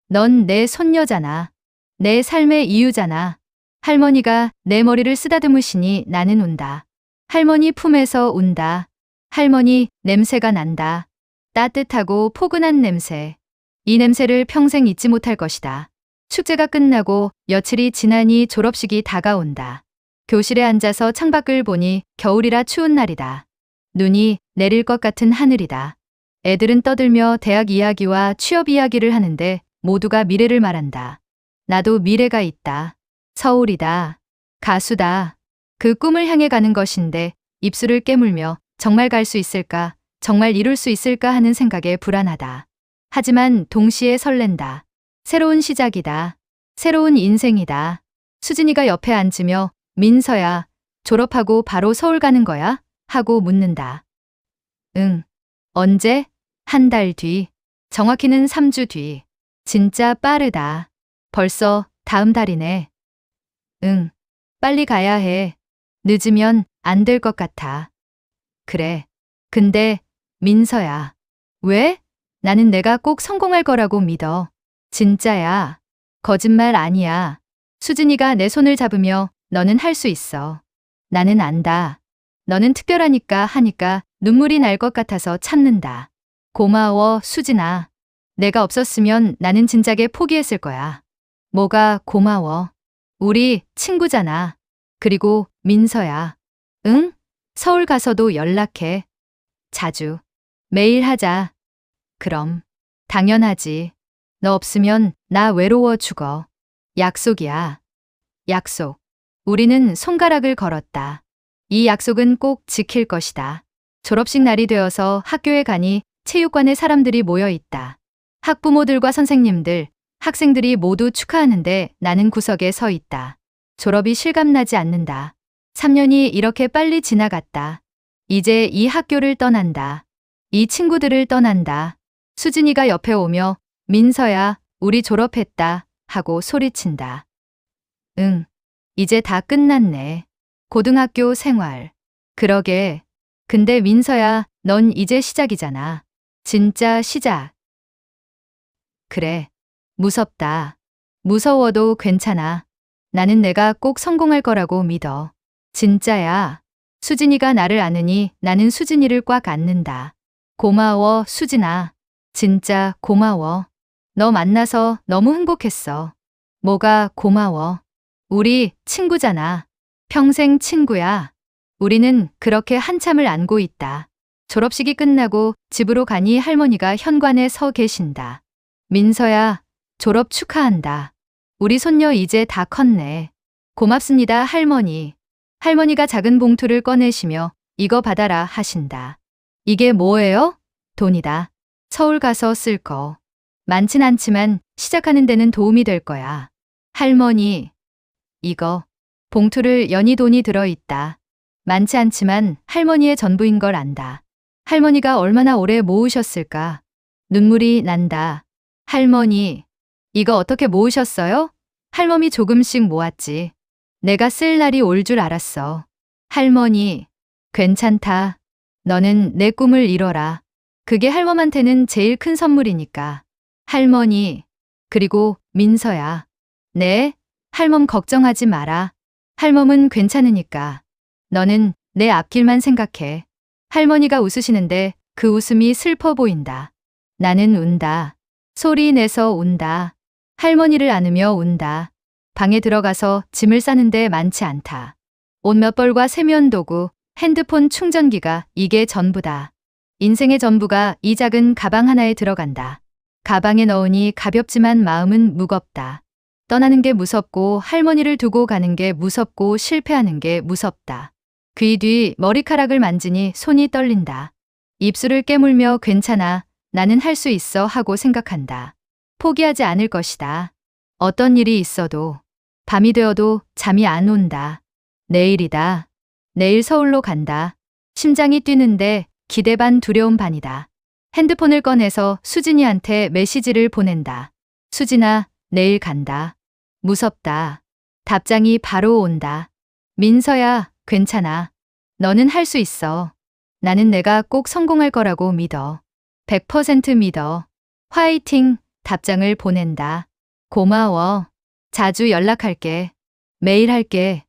넌 내 손녀잖아. 내 삶의 이유잖아. 할머니가 내 머리를 쓰다듬으시니 나는 운다. 할머니 품에서 운다. 할머니 냄새가 난다. 따뜻하고 포근한 냄새. 이 냄새를 평생 잊지 못할 것이다. 축제가 끝나고 며칠이 지나니 졸업식이 다가온다. 교실에 앉아서 창밖을 보니 겨울이라 추운 날이다. 눈이 내릴 것 같은 하늘이다. 애들은 떠들며 대학 이야기와 취업 이야기를 하는데 모두가 미래를 말한다. 나도 미래가 있다. 서울이다. 가수다. 그 꿈을 향해 가는 것인데 입술을 깨물며 정말 갈 수 있을까, 정말 이룰 수 있을까 하는 생각에 불안하다. 하지만 동시에 설렌다. 새로운 시작이다. 새로운 인생이다. 수진이가 옆에 앉으며 민서야, 졸업하고 바로 서울 가는 거야? 하고 묻는다. 응. 언제? 한 달 뒤. 정확히는 3주 뒤. 진짜 빠르다. 벌써 다음 달이네. 응. 빨리 가야 해. 늦으면 안 될 것 같아. 그래. 근데 민서야. 왜? 나는 내가 꼭 성공할 거라고 믿어. 진짜야. 거짓말 아니야. 수진이가 내 손을 잡으며 너는 할 수 있어. 나는 안다. 너는 특별하니까 하니까 눈물이 날 것 같아서 참는다. 고마워, 수진아. 내가 없었으면 나는 진작에 포기했을 거야. 뭐가 고마워. 우리 친구잖아. 그리고 민서야. 응? 서울 가서도 연락해. 자주. 매일 하자. 그럼. 당연하지. 너 없으면 나 외로워 죽어. 약속이야. 약속. 우리는 손가락을 걸었다. 이 약속은 꼭 지킬 것이다. 졸업식 날이 되어서 학교에 가니 체육관에 사람들이 모여 있다. 학부모들과 선생님들, 학생들이 모두 축하하는데 나는 구석에 서 있다. 졸업이 실감나지 않는다. 3년이 이렇게 빨리 지나갔다. 이제 이 학교를 떠난다. 이 친구들을 떠난다. 수진이가 옆에 오며 민서야, 우리 졸업했다 하고 소리친다. 응, 이제 다 끝났네. 고등학교 생활. 그러게. 근데 민서야, 넌 이제 시작이잖아. 진짜 시작. 그래. 무섭다. 무서워도 괜찮아. 나는 내가 꼭 성공할 거라고 믿어. 진짜야. 수진이가 나를 아느니 나는 수진이를 꽉 안는다. 고마워, 수진아. 진짜 고마워. 너 만나서 너무 행복했어. 뭐가 고마워. 우리 친구잖아. 평생 친구야. 우리는 그렇게 한참을 안고 있다. 졸업식이 끝나고 집으로 가니 할머니가 현관에 서 계신다. 민서야, 졸업 축하한다. 우리 손녀 이제 다 컸네. 고맙습니다, 할머니. 할머니가 작은 봉투를 꺼내시며 이거 받아라 하신다. 이게 뭐예요? 돈이다. 서울 가서 쓸 거. 많진 않지만 시작하는 데는 도움이 될 거야. 할머니, 이거. 봉투를 연히 돈이 들어있다. 많지 않지만 할머니의 전부인 걸 안다. 할머니가 얼마나 오래 모으셨을까? 눈물이 난다. 할머니, 이거 어떻게 모으셨어요? 할멈이 조금씩 모았지. 내가 쓸 날이 올 줄 알았어. 할머니, 괜찮다. 너는 내 꿈을 이뤄라. 그게 할멈한테는 제일 큰 선물이니까. 할머니, 그리고 민서야. 네? 할멈 걱정하지 마라. 할멈은 괜찮으니까. 너는 내 앞길만 생각해. 할머니가 웃으시는데 그 웃음이 슬퍼 보인다. 나는 운다. 소리 내서 운다. 할머니를 안으며 운다. 방에 들어가서 짐을 싸는데 많지 않다. 옷 몇 벌과 세면 도구, 핸드폰 충전기가 이게 전부다. 인생의 전부가 이 작은 가방 하나에 들어간다. 가방에 넣으니 가볍지만 마음은 무겁다. 떠나는 게 무섭고 할머니를 두고 가는 게 무섭고 실패하는 게 무섭다. 귀 뒤 머리카락을 만지니 손이 떨린다. 입술을 깨물며 괜찮아, 나는 할 수 있어 하고 생각한다. 포기하지 않을 것이다. 어떤 일이 있어도, 밤이 되어도 잠이 안 온다. 내일이다. 내일 서울로 간다. 심장이 뛰는데 기대 반 두려움 반이다. 핸드폰을 꺼내서 수진이한테 메시지를 보낸다. 수진아, 내일 간다. 무섭다. 답장이 바로 온다. 민서야, 괜찮아. 너는 할 수 있어. 나는 내가 꼭 성공할 거라고 믿어. 100% 믿어. 화이팅! 답장을 보낸다. 고마워. 자주 연락할게. 매일 할게.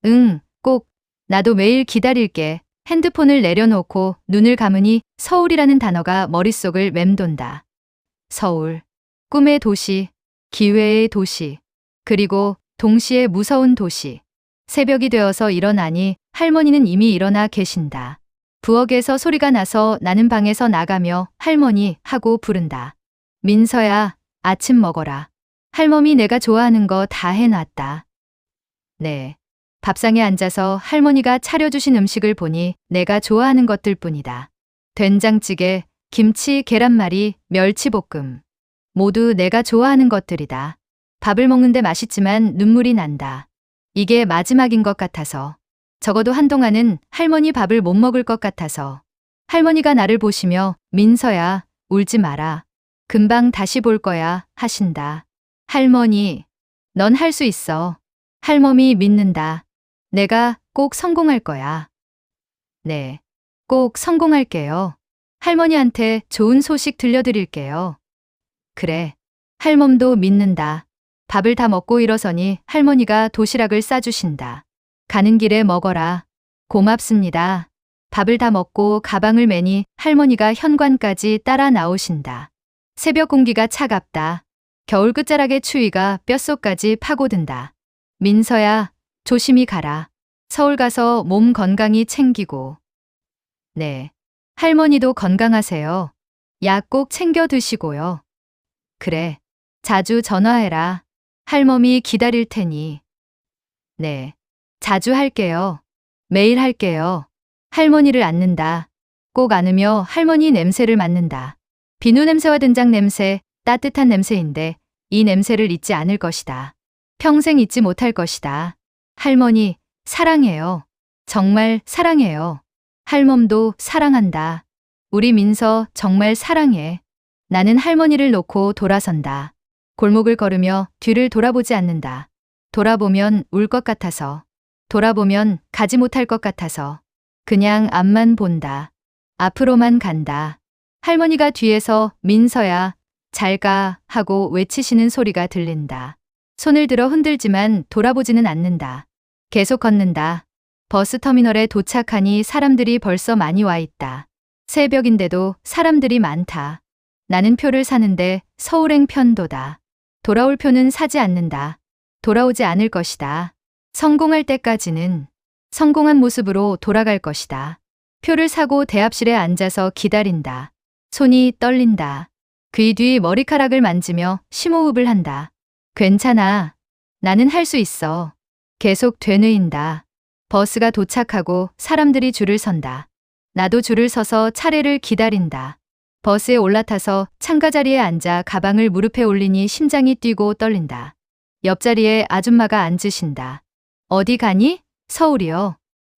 응, 꼭. 나도 매일 기다릴게. 핸드폰을 내려놓고 눈을 감으니 서울이라는 단어가 머릿속을 맴돈다. 서울. 꿈의 도시, 기회의 도시, 그리고 동시에 무서운 도시. 새벽이 되어서 일어나니 할머니는 이미 일어나 계신다. 부엌에서 소리가 나서 나는 방에서 나가며 할머니 하고 부른다. 민서야, 아침 먹어라. 할멈이 내가 좋아하는 거 다 해놨다. 네. 밥상에 앉아서 할머니가 차려주신 음식을 보니 내가 좋아하는 것들 뿐이다. 된장찌개, 김치, 계란말이, 멸치볶음. 모두 내가 좋아하는 것들이다. 밥을 먹는데 맛있지만 눈물이 난다. 이게 마지막인 것 같아서. 적어도 한동안은 할머니 밥을 못 먹을 것 같아서. 할머니가 나를 보시며 민서야, 울지 마라. 금방 다시 볼 거야 하신다. 할머니, 넌 할 수 있어. 할멈이 믿는다. 내가 꼭 성공할 거야. 네, 꼭 성공할게요. 할머니한테 좋은 소식 들려드릴게요. 그래, 할멈도 믿는다. 밥을 다 먹고 일어서니 할머니가 도시락을 싸주신다. 가는 길에 먹어라. 고맙습니다. 밥을 다 먹고 가방을 매니 할머니가 현관까지 따라 나오신다. 새벽 공기가 차갑다. 겨울 끝자락의 추위가 뼛속까지 파고든다. 민서야, 조심히 가라. 서울 가서 몸 건강히 챙기고. 네, 할머니도 건강하세요. 약 꼭 챙겨 드시고요. 그래, 자주 전화해라. 할멈이 기다릴 테니. 네, 자주 할게요. 매일 할게요. 할머니를 안는다. 꼭 안으며 할머니 냄새를 맡는다. 비누 냄새와 된장 냄새, 따뜻한 냄새인데 이 냄새를 잊지 않을 것이다. 평생 잊지 못할 것이다. 할머니, 사랑해요. 정말 사랑해요. 할멈도 사랑한다. 우리 민서 정말 사랑해. 나는 할머니를 놓고 돌아선다. 골목을 걸으며 뒤를 돌아보지 않는다. 돌아보면 울 것 같아서. 돌아보면 가지 못할 것 같아서. 그냥 앞만 본다. 앞으로만 간다. 할머니가 뒤에서 민서야, 잘 가 하고 외치시는 소리가 들린다. 손을 들어 흔들지만 돌아보지는 않는다. 계속 걷는다. 버스터미널에 도착하니 사람들이 벌써 많이 와 있다. 새벽인데도 사람들이 많다. 나는 표를 사는데 서울행 편도다. 돌아올 표는 사지 않는다. 돌아오지 않을 것이다. 성공할 때까지는 성공한 모습으로 돌아갈 것이다. 표를 사고 대합실에 앉아서 기다린다. 손이 떨린다. 귀 뒤 머리카락을 만지며 심호흡을 한다. 괜찮아. 나는 할 수 있어. 계속 되뇌인다. 버스가 도착하고 사람들이 줄을 선다. 나도 줄을 서서 차례를 기다린다. 버스에 올라타서 창가 자리에 앉아 가방을 무릎에 올리니 심장이 뛰고 떨린다. 옆자리에 아줌마가 앉으신다. 어디 가니? 서울이요.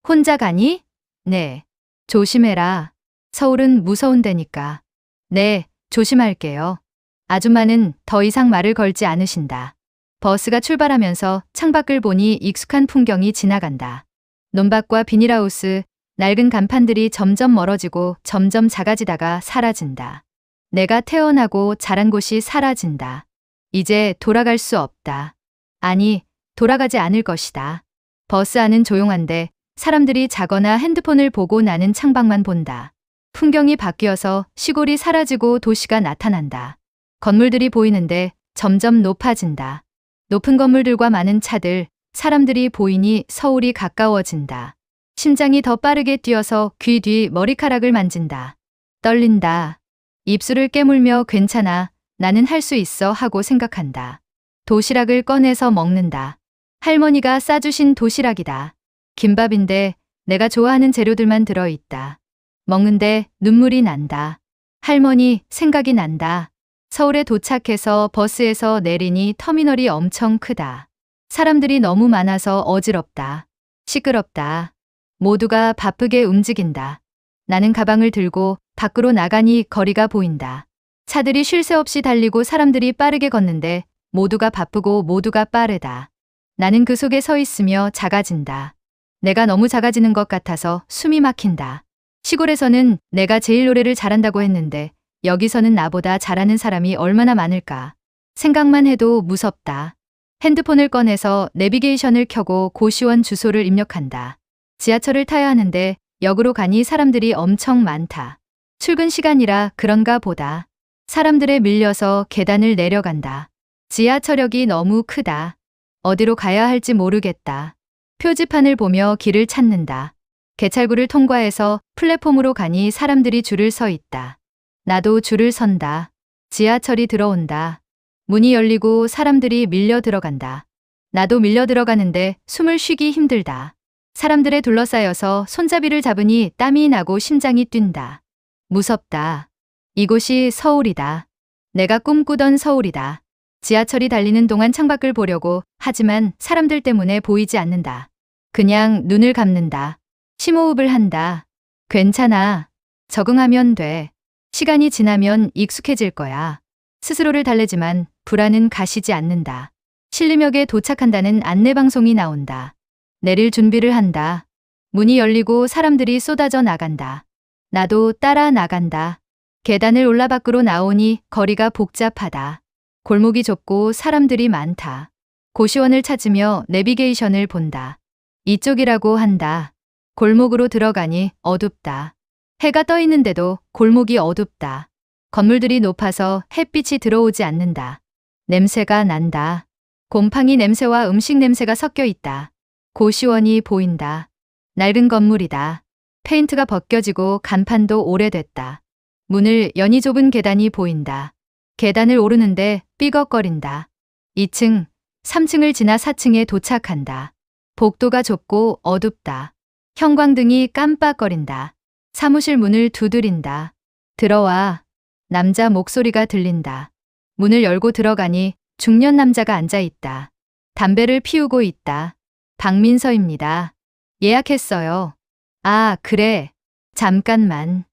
혼자 가니? 네. 조심해라. 서울은 무서운 데니까. 네, 조심할게요. 아줌마는 더 이상 말을 걸지 않으신다. 버스가 출발하면서 창밖을 보니 익숙한 풍경이 지나간다. 논밭과 비닐하우스, 낡은 간판들이 점점 멀어지고 점점 작아지다가 사라진다. 내가 태어나고 자란 곳이 사라진다. 이제 돌아갈 수 없다. 아니, 돌아가지 않을 것이다. 버스 안은 조용한데 사람들이 자거나 핸드폰을 보고 나는 창밖만 본다. 풍경이 바뀌어서 시골이 사라지고 도시가 나타난다. 건물들이 보이는데 점점 높아진다. 높은 건물들과 많은 차들, 사람들이 보이니 서울이 가까워진다. 심장이 더 빠르게 뛰어서 귀 뒤 머리카락을 만진다. 떨린다. 입술을 깨물며 괜찮아, 나는 할 수 있어 하고 생각한다. 도시락을 꺼내서 먹는다. 할머니가 싸주신 도시락이다. 김밥인데 내가 좋아하는 재료들만 들어있다. 먹는데 눈물이 난다. 할머니 생각이 난다. 서울에 도착해서 버스에서 내리니 터미널이 엄청 크다. 사람들이 너무 많아서 어지럽다. 시끄럽다. 모두가 바쁘게 움직인다. 나는 가방을 들고 밖으로 나가니 거리가 보인다. 차들이 쉴 새 없이 달리고 사람들이 빠르게 걷는데 모두가 바쁘고 모두가 빠르다. 나는 그 속에 서 있으며 작아진다. 내가 너무 작아지는 것 같아서 숨이 막힌다. 시골에서는 내가 제일 노래를 잘한다고 했는데 여기서는 나보다 잘하는 사람이 얼마나 많을까. 생각만 해도 무섭다. 핸드폰을 꺼내서 내비게이션을 켜고 고시원 주소를 입력한다. 지하철을 타야 하는데 역으로 가니 사람들이 엄청 많다. 출근 시간이라 그런가 보다. 사람들에 밀려서 계단을 내려간다. 지하철역이 너무 크다. 어디로 가야 할지 모르겠다. 표지판을 보며 길을 찾는다. 개찰구를 통과해서 플랫폼으로 가니 사람들이 줄을 서 있다. 나도 줄을 선다. 지하철이 들어온다. 문이 열리고 사람들이 밀려 들어간다. 나도 밀려 들어가는데 숨을 쉬기 힘들다. 사람들에 둘러싸여서 손잡이를 잡으니 땀이 나고 심장이 뛴다. 무섭다. 이곳이 서울이다. 내가 꿈꾸던 서울이다. 지하철이 달리는 동안 창밖을 보려고 하지만 사람들 때문에 보이지 않는다. 그냥 눈을 감는다. 심호흡을 한다. 괜찮아. 적응하면 돼. 시간이 지나면 익숙해질 거야. 스스로를 달래지만 불안은 가시지 않는다. 신림역에 도착한다는 안내방송이 나온다. 내릴 준비를 한다. 문이 열리고 사람들이 쏟아져 나간다. 나도 따라 나간다. 계단을 올라 밖으로 나오니 거리가 복잡하다. 골목이 좁고 사람들이 많다. 고시원을 찾으며 내비게이션을 본다. 이쪽이라고 한다. 골목으로 들어가니 어둡다. 해가 떠 있는데도 골목이 어둡다. 건물들이 높아서 햇빛이 들어오지 않는다. 냄새가 난다. 곰팡이 냄새와 음식 냄새가 섞여 있다. 고시원이 보인다. 낡은 건물이다. 페인트가 벗겨지고 간판도 오래됐다. 문을 여니 좁은 계단이 보인다. 계단을 오르는데 삐걱거린다. 2층, 3층을 지나 4층에 도착한다. 복도가 좁고 어둡다. 형광등이 깜빡거린다. 사무실 문을 두드린다. 들어와. 남자 목소리가 들린다. 문을 열고 들어가니 중년 남자가 앉아 있다. 담배를 피우고 있다. 박민서입니다. 예약했어요. 아, 그래. 잠깐만.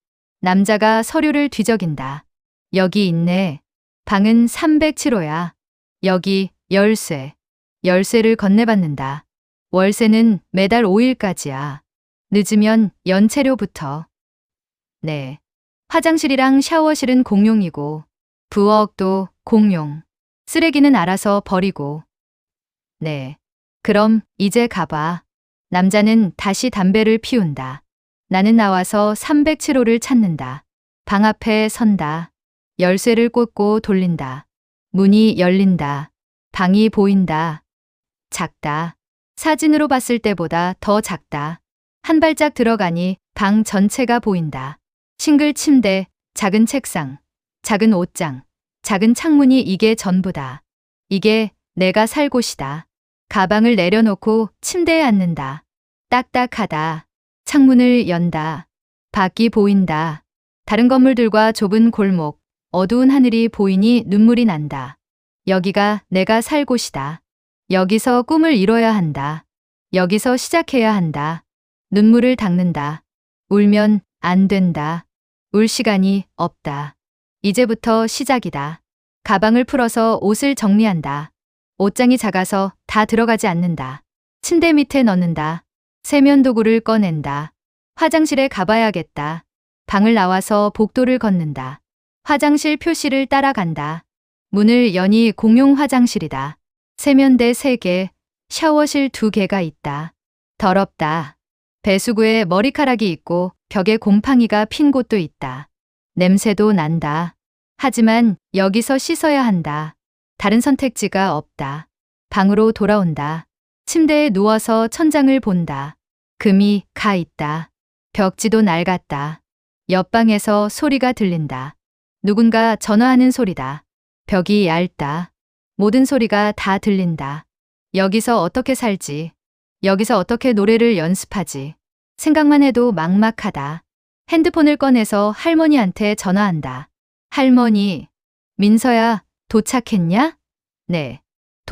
남자가 서류를 뒤적인다. 여기 있네. 방은 307호야. 여기 열쇠. 열쇠를 건네받는다. 월세는 매달 5일까지야. 늦으면 연체료부터. 네. 화장실이랑 샤워실은 공용이고, 부엌도 공용. 쓰레기는 알아서 버리고. 네. 그럼 이제 가봐. 남자는 다시 담배를 피운다. 나는 나와서 307호를 찾는다. 방 앞에 선다. 열쇠를 꽂고 돌린다. 문이 열린다. 방이 보인다. 작다. 사진으로 봤을 때보다 더 작다. 한 발짝 들어가니 방 전체가 보인다. 싱글 침대, 작은 책상, 작은 옷장, 작은 창문이 이게 전부다. 이게 내가 살 곳이다. 가방을 내려놓고 침대에 앉는다. 딱딱하다. 창문을 연다. 밖이 보인다. 다른 건물들과 좁은 골목, 어두운 하늘이 보이니 눈물이 난다. 여기가 내가 살 곳이다. 여기서 꿈을 이뤄야 한다. 여기서 시작해야 한다. 눈물을 닦는다. 울면 안 된다. 울 시간이 없다. 이제부터 시작이다. 가방을 풀어서 옷을 정리한다. 옷장이 작아서 다 들어가지 않는다. 침대 밑에 넣는다. 세면 도구를 꺼낸다. 화장실에 가봐야겠다. 방을 나와서 복도를 걷는다. 화장실 표시를 따라간다. 문을 여니 공용 화장실이다. 세면대 3개, 샤워실 2개가 있다. 더럽다. 배수구에 머리카락이 있고 벽에 곰팡이가 핀 곳도 있다. 냄새도 난다. 하지만 여기서 씻어야 한다. 다른 선택지가 없다. 방으로 돌아온다. 침대에 누워서 천장을 본다. 금이 가 있다. 벽지도 낡았다. 옆방에서 소리가 들린다. 누군가 전화하는 소리다. 벽이 얇다. 모든 소리가 다 들린다. 여기서 어떻게 살지? 여기서 어떻게 노래를 연습하지? 생각만 해도 막막하다. 핸드폰을 꺼내서 할머니한테 전화한다. 할머니, 민서야, 도착했냐? 네,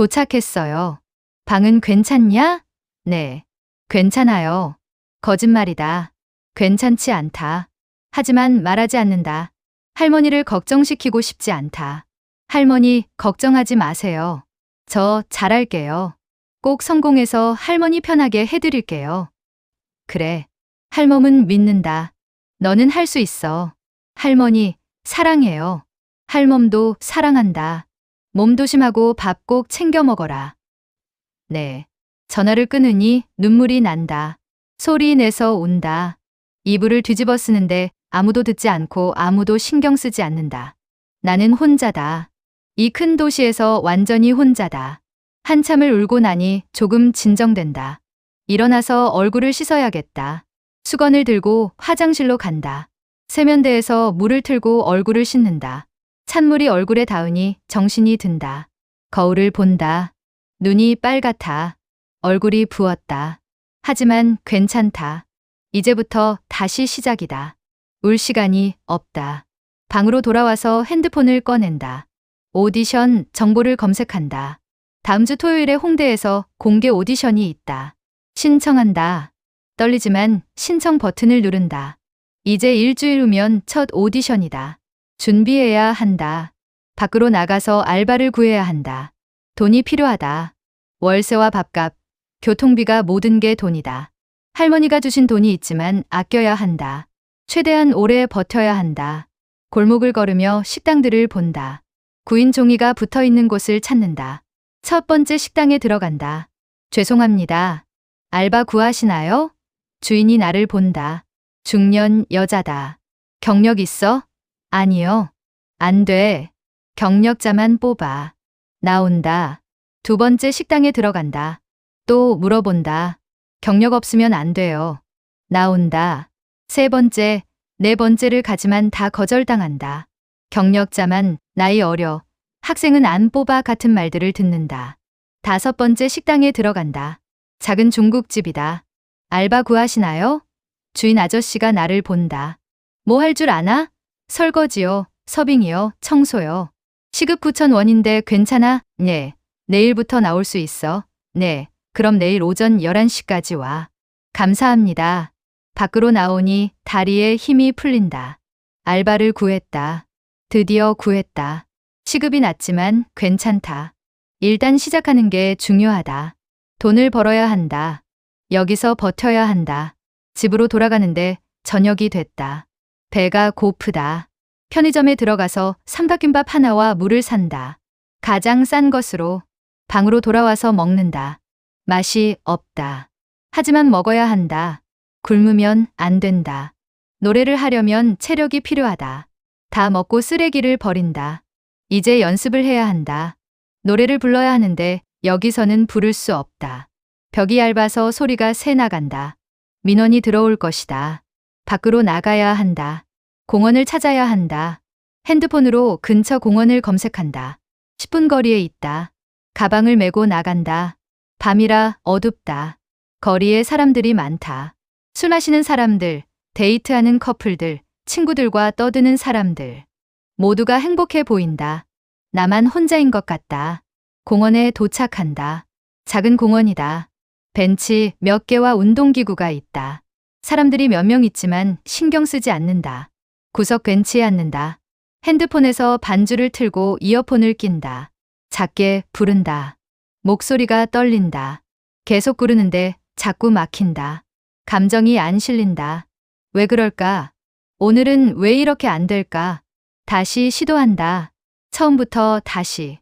도착했어요. 방은 괜찮냐? 네, 괜찮아요. 거짓말이다. 괜찮지 않다. 하지만 말하지 않는다. 할머니를 걱정시키고 싶지 않다. 할머니, 걱정하지 마세요. 저 잘할게요. 꼭 성공해서 할머니 편하게 해드릴게요. 그래. 할멈은 믿는다. 너는 할 수 있어. 할머니, 사랑해요. 할멈도 사랑한다. 몸 조심하고 밥 꼭 챙겨 먹어라. 네. 전화를 끊으니 눈물이 난다. 소리 내서 운다. 이불을 뒤집어 쓰는데 아무도 듣지 않고 아무도 신경 쓰지 않는다. 나는 혼자다. 이 큰 도시에서 완전히 혼자다. 한참을 울고 나니 조금 진정된다. 일어나서 얼굴을 씻어야겠다. 수건을 들고 화장실로 간다. 세면대에서 물을 틀고 얼굴을 씻는다. 찬물이 얼굴에 닿으니 정신이 든다. 거울을 본다. 눈이 빨갛다. 얼굴이 부었다. 하지만 괜찮다. 이제부터 다시 시작이다. 울 시간이 없다. 방으로 돌아와서 핸드폰을 꺼낸다. 오디션 정보를 검색한다. 다음 주 토요일에 홍대에서 공개 오디션이 있다. 신청한다. 떨리지만 신청 버튼을 누른다. 이제 일주일 후면 첫 오디션이다. 준비해야 한다. 밖으로 나가서 알바를 구해야 한다. 돈이 필요하다. 월세와 밥값, 교통비가 모든 게 돈이다. 할머니가 주신 돈이 있지만 아껴야 한다. 최대한 오래 버텨야 한다. 골목을 걸으며 식당들을 본다. 구인 종이가 붙어 있는 곳을 찾는다. 첫 번째 식당에 들어간다. 죄송합니다. 알바 구하시나요? 주인이 나를 본다. 중년 여자다. 경력 있어? 아니요. 안 돼. 경력자만 뽑아. 나온다. 두 번째 식당에 들어간다. 또 물어본다. 경력 없으면 안 돼요. 나온다. 세 번째, 네 번째를 가지만 다 거절당한다. 경력자만, 나이 어려, 학생은 안 뽑아 같은 말들을 듣는다. 다섯 번째 식당에 들어간다. 작은 중국집이다. 알바 구하시나요? 주인 아저씨가 나를 본다. 뭐 할 줄 아나? 설거지요, 서빙이요, 청소요. 시급 9,000원인데 괜찮아? 네. 내일부터 나올 수 있어. 네. 그럼 내일 오전 11시까지 와. 감사합니다. 밖으로 나오니 다리에 힘이 풀린다. 알바를 구했다. 드디어 구했다. 시급이 낮지만 괜찮다. 일단 시작하는 게 중요하다. 돈을 벌어야 한다. 여기서 버텨야 한다. 집으로 돌아가는데 저녁이 됐다. 배가 고프다. 편의점에 들어가서 삼각김밥 하나와 물을 산다. 가장 싼 것으로. 방으로 돌아와서 먹는다. 맛이 없다. 하지만 먹어야 한다. 굶으면 안 된다. 노래를 하려면 체력이 필요하다. 다 먹고 쓰레기를 버린다. 이제 연습을 해야 한다. 노래를 불러야 하는데 여기서는 부를 수 없다. 벽이 얇아서 소리가 새 나간다. 민원이 들어올 것이다. 밖으로 나가야 한다. 공원을 찾아야 한다. 핸드폰으로 근처 공원을 검색한다. 10분 거리에 있다. 가방을 메고 나간다. 밤이라 어둡다. 거리에 사람들이 많다. 술 마시는 사람들, 데이트하는 커플들, 친구들과 떠드는 사람들. 모두가 행복해 보인다. 나만 혼자인 것 같다. 공원에 도착한다. 작은 공원이다. 벤치 몇 개와 운동기구가 있다. 사람들이 몇 명 있지만 신경 쓰지 않는다. 구석 벤치에 앉는다. 핸드폰에서 반주를 틀고 이어폰을 낀다. 작게 부른다. 목소리가 떨린다. 계속 부르는데 자꾸 막힌다. 감정이 안 실린다. 왜 그럴까? 오늘은 왜 이렇게 안 될까? 다시 시도한다. 처음부터 다시.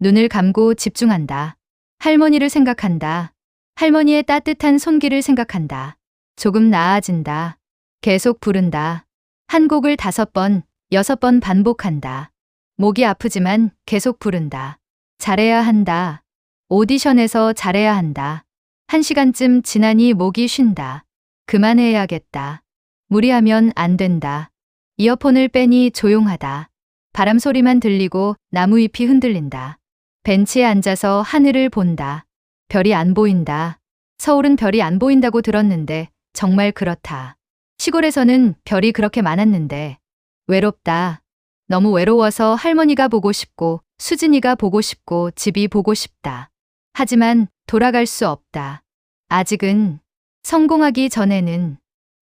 눈을 감고 집중한다. 할머니를 생각한다. 할머니의 따뜻한 손길을 생각한다. 조금 나아진다. 계속 부른다. 한 곡을 5번, 6번 반복한다. 목이 아프지만 계속 부른다. 잘해야 한다. 오디션에서 잘해야 한다. 1시간쯤 지나니 목이 쉰다. 그만해야겠다. 무리하면 안 된다. 이어폰을 빼니 조용하다. 바람 소리만 들리고 나무잎이 흔들린다. 벤치에 앉아서 하늘을 본다. 별이 안 보인다. 서울은 별이 안 보인다고 들었는데 정말 그렇다. 시골에서는 별이 그렇게 많았는데 외롭다. 너무 외로워서 할머니가 보고 싶고 수진이가 보고 싶고 집이 보고 싶다. 하지만 돌아갈 수 없다. 아직은. 성공하기 전에는.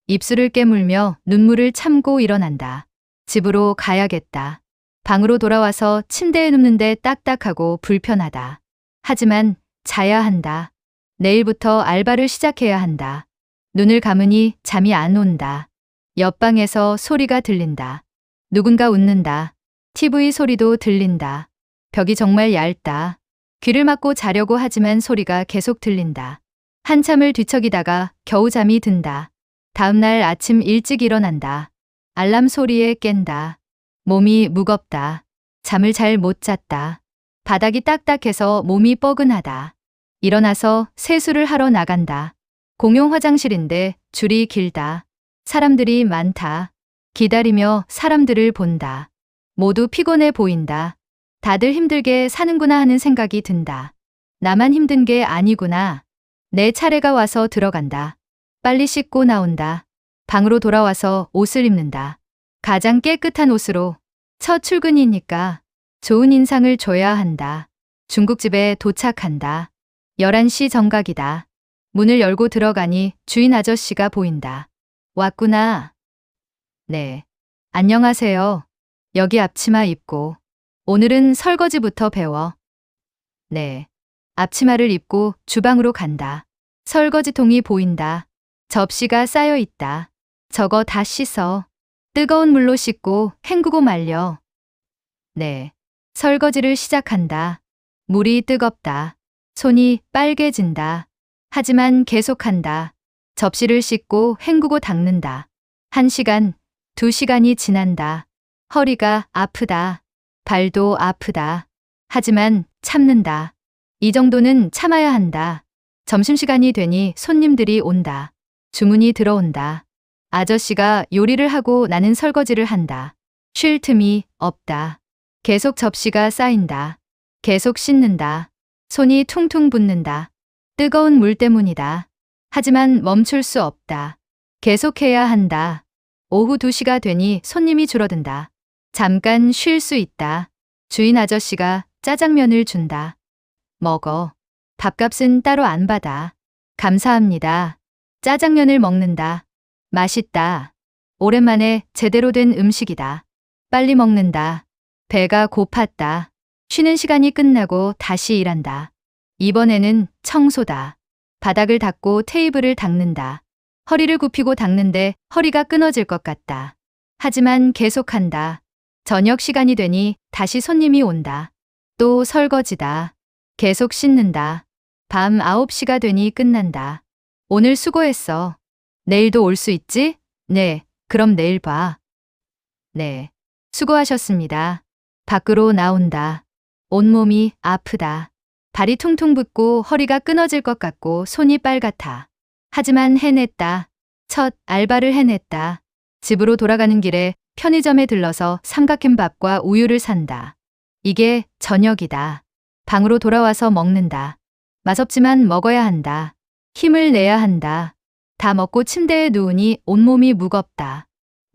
입술을 깨물며 눈물을 참고 일어난다. 집으로 가야겠다. 방으로 돌아와서 침대에 눕는데 딱딱하고 불편하다. 하지만 자야 한다. 내일부터 알바를 시작해야 한다. 눈을 감으니 잠이 안 온다. 옆방에서 소리가 들린다. 누군가 웃는다. TV 소리도 들린다. 벽이 정말 얇다. 귀를 막고 자려고 하지만 소리가 계속 들린다. 한참을 뒤척이다가 겨우 잠이 든다. 다음날 아침 일찍 일어난다. 알람 소리에 깬다. 몸이 무겁다. 잠을 잘 못 잤다. 바닥이 딱딱해서 몸이 뻐근하다. 일어나서 세수를 하러 나간다. 공용 화장실인데 줄이 길다. 사람들이 많다. 기다리며 사람들을 본다. 모두 피곤해 보인다. 다들 힘들게 사는구나 하는 생각이 든다. 나만 힘든 게 아니구나. 내 차례가 와서 들어간다. 빨리 씻고 나온다. 방으로 돌아와서 옷을 입는다. 가장 깨끗한 옷으로. 첫 출근이니까 좋은 인상을 줘야 한다. 중국집에 도착한다. 11시 정각이다. 문을 열고 들어가니 주인 아저씨가 보인다. 왔구나. 네. 안녕하세요. 여기 앞치마 입고. 오늘은 설거지부터 배워. 네. 앞치마를 입고 주방으로 간다. 설거지통이 보인다. 접시가 쌓여 있다. 저거 다 씻어. 뜨거운 물로 씻고 헹구고 말려. 네. 설거지를 시작한다. 물이 뜨겁다. 손이 빨개진다. 하지만 계속한다. 접시를 씻고 헹구고 닦는다. 1시간, 2시간이 지난다. 허리가 아프다. 발도 아프다. 하지만 참는다. 이 정도는 참아야 한다. 점심시간이 되니 손님들이 온다. 주문이 들어온다. 아저씨가 요리를 하고 나는 설거지를 한다. 쉴 틈이 없다. 계속 접시가 쌓인다. 계속 씻는다. 손이 퉁퉁 붓는다. 뜨거운 물 때문이다. 하지만 멈출 수 없다. 계속해야 한다. 오후 2시가 되니 손님이 줄어든다. 잠깐 쉴 수 있다. 주인 아저씨가 짜장면을 준다. 먹어. 밥값은 따로 안 받아. 감사합니다. 짜장면을 먹는다. 맛있다. 오랜만에 제대로 된 음식이다. 빨리 먹는다. 배가 고팠다. 쉬는 시간이 끝나고 다시 일한다. 이번에는 청소다. 바닥을 닦고 테이블을 닦는다. 허리를 굽히고 닦는데 허리가 끊어질 것 같다. 하지만 계속한다. 저녁 시간이 되니 다시 손님이 온다. 또 설거지다. 계속 씻는다. 밤 9시가 되니 끝난다. 오늘 수고했어. 내일도 올 수 있지? 네, 그럼 내일 봐. 네, 수고하셨습니다. 밖으로 나온다. 온몸이 아프다. 발이 퉁퉁 붓고 허리가 끊어질 것 같고 손이 빨갛다. 하지만 해냈다. 첫 알바를 해냈다. 집으로 돌아가는 길에 편의점에 들러서 삼각김밥과 우유를 산다. 이게 저녁이다. 방으로 돌아와서 먹는다. 맛없지만 먹어야 한다. 힘을 내야 한다. 다 먹고 침대에 누우니 온몸이 무겁다.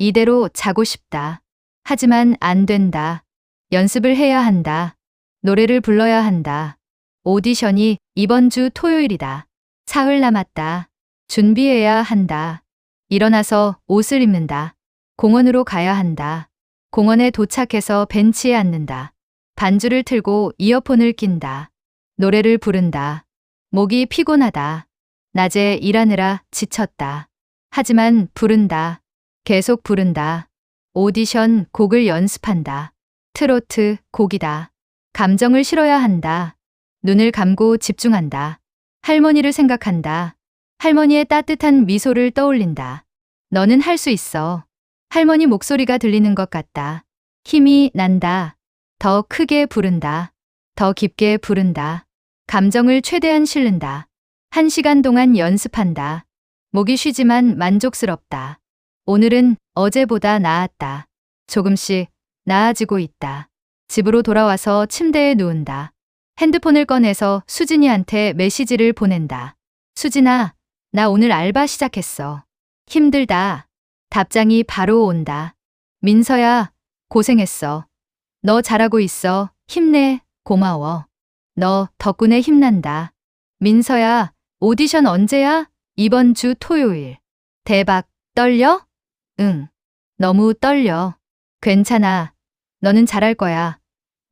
이대로 자고 싶다. 하지만 안 된다. 연습을 해야 한다. 노래를 불러야 한다. 오디션이 이번 주 토요일이다. 사흘 남았다. 준비해야 한다. 일어나서 옷을 입는다. 공원으로 가야 한다. 공원에 도착해서 벤치에 앉는다. 반주를 틀고 이어폰을 낀다. 노래를 부른다. 목이 피곤하다. 낮에 일하느라 지쳤다. 하지만 부른다. 계속 부른다. 오디션 곡을 연습한다. 트로트 곡이다. 감정을 실어야 한다. 눈을 감고 집중한다. 할머니를 생각한다. 할머니의 따뜻한 미소를 떠올린다. 너는 할 수 있어. 할머니 목소리가 들리는 것 같다. 힘이 난다. 더 크게 부른다. 더 깊게 부른다. 감정을 최대한 실른다. 1시간 동안 연습한다. 목이 쉬지만 만족스럽다. 오늘은 어제보다 나았다. 조금씩 나아지고 있다. 집으로 돌아와서 침대에 누운다. 핸드폰을 꺼내서 수진이한테 메시지를 보낸다. 수진아, 나 오늘 알바 시작했어. 힘들다. 답장이 바로 온다. 민서야, 고생했어. 너 잘하고 있어. 힘내. 고마워. 너 덕분에 힘난다. 민서야, 오디션 언제야? 이번 주 토요일. 대박. 떨려? 응. 너무 떨려. 괜찮아. 너는 잘할 거야.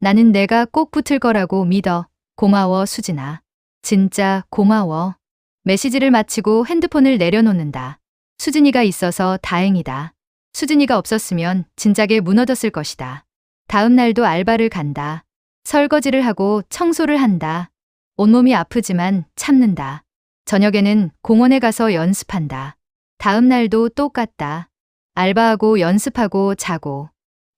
나는 내가 꼭 붙을 거라고 믿어. 고마워, 수진아. 진짜 고마워. 메시지를 마치고 핸드폰을 내려놓는다. 수진이가 있어서 다행이다. 수진이가 없었으면 진작에 무너졌을 것이다. 다음 날도 알바를 간다. 설거지를 하고 청소를 한다. 온몸이 아프지만 참는다. 저녁에는 공원에 가서 연습한다. 다음 날도 똑같다. 알바하고 연습하고 자고.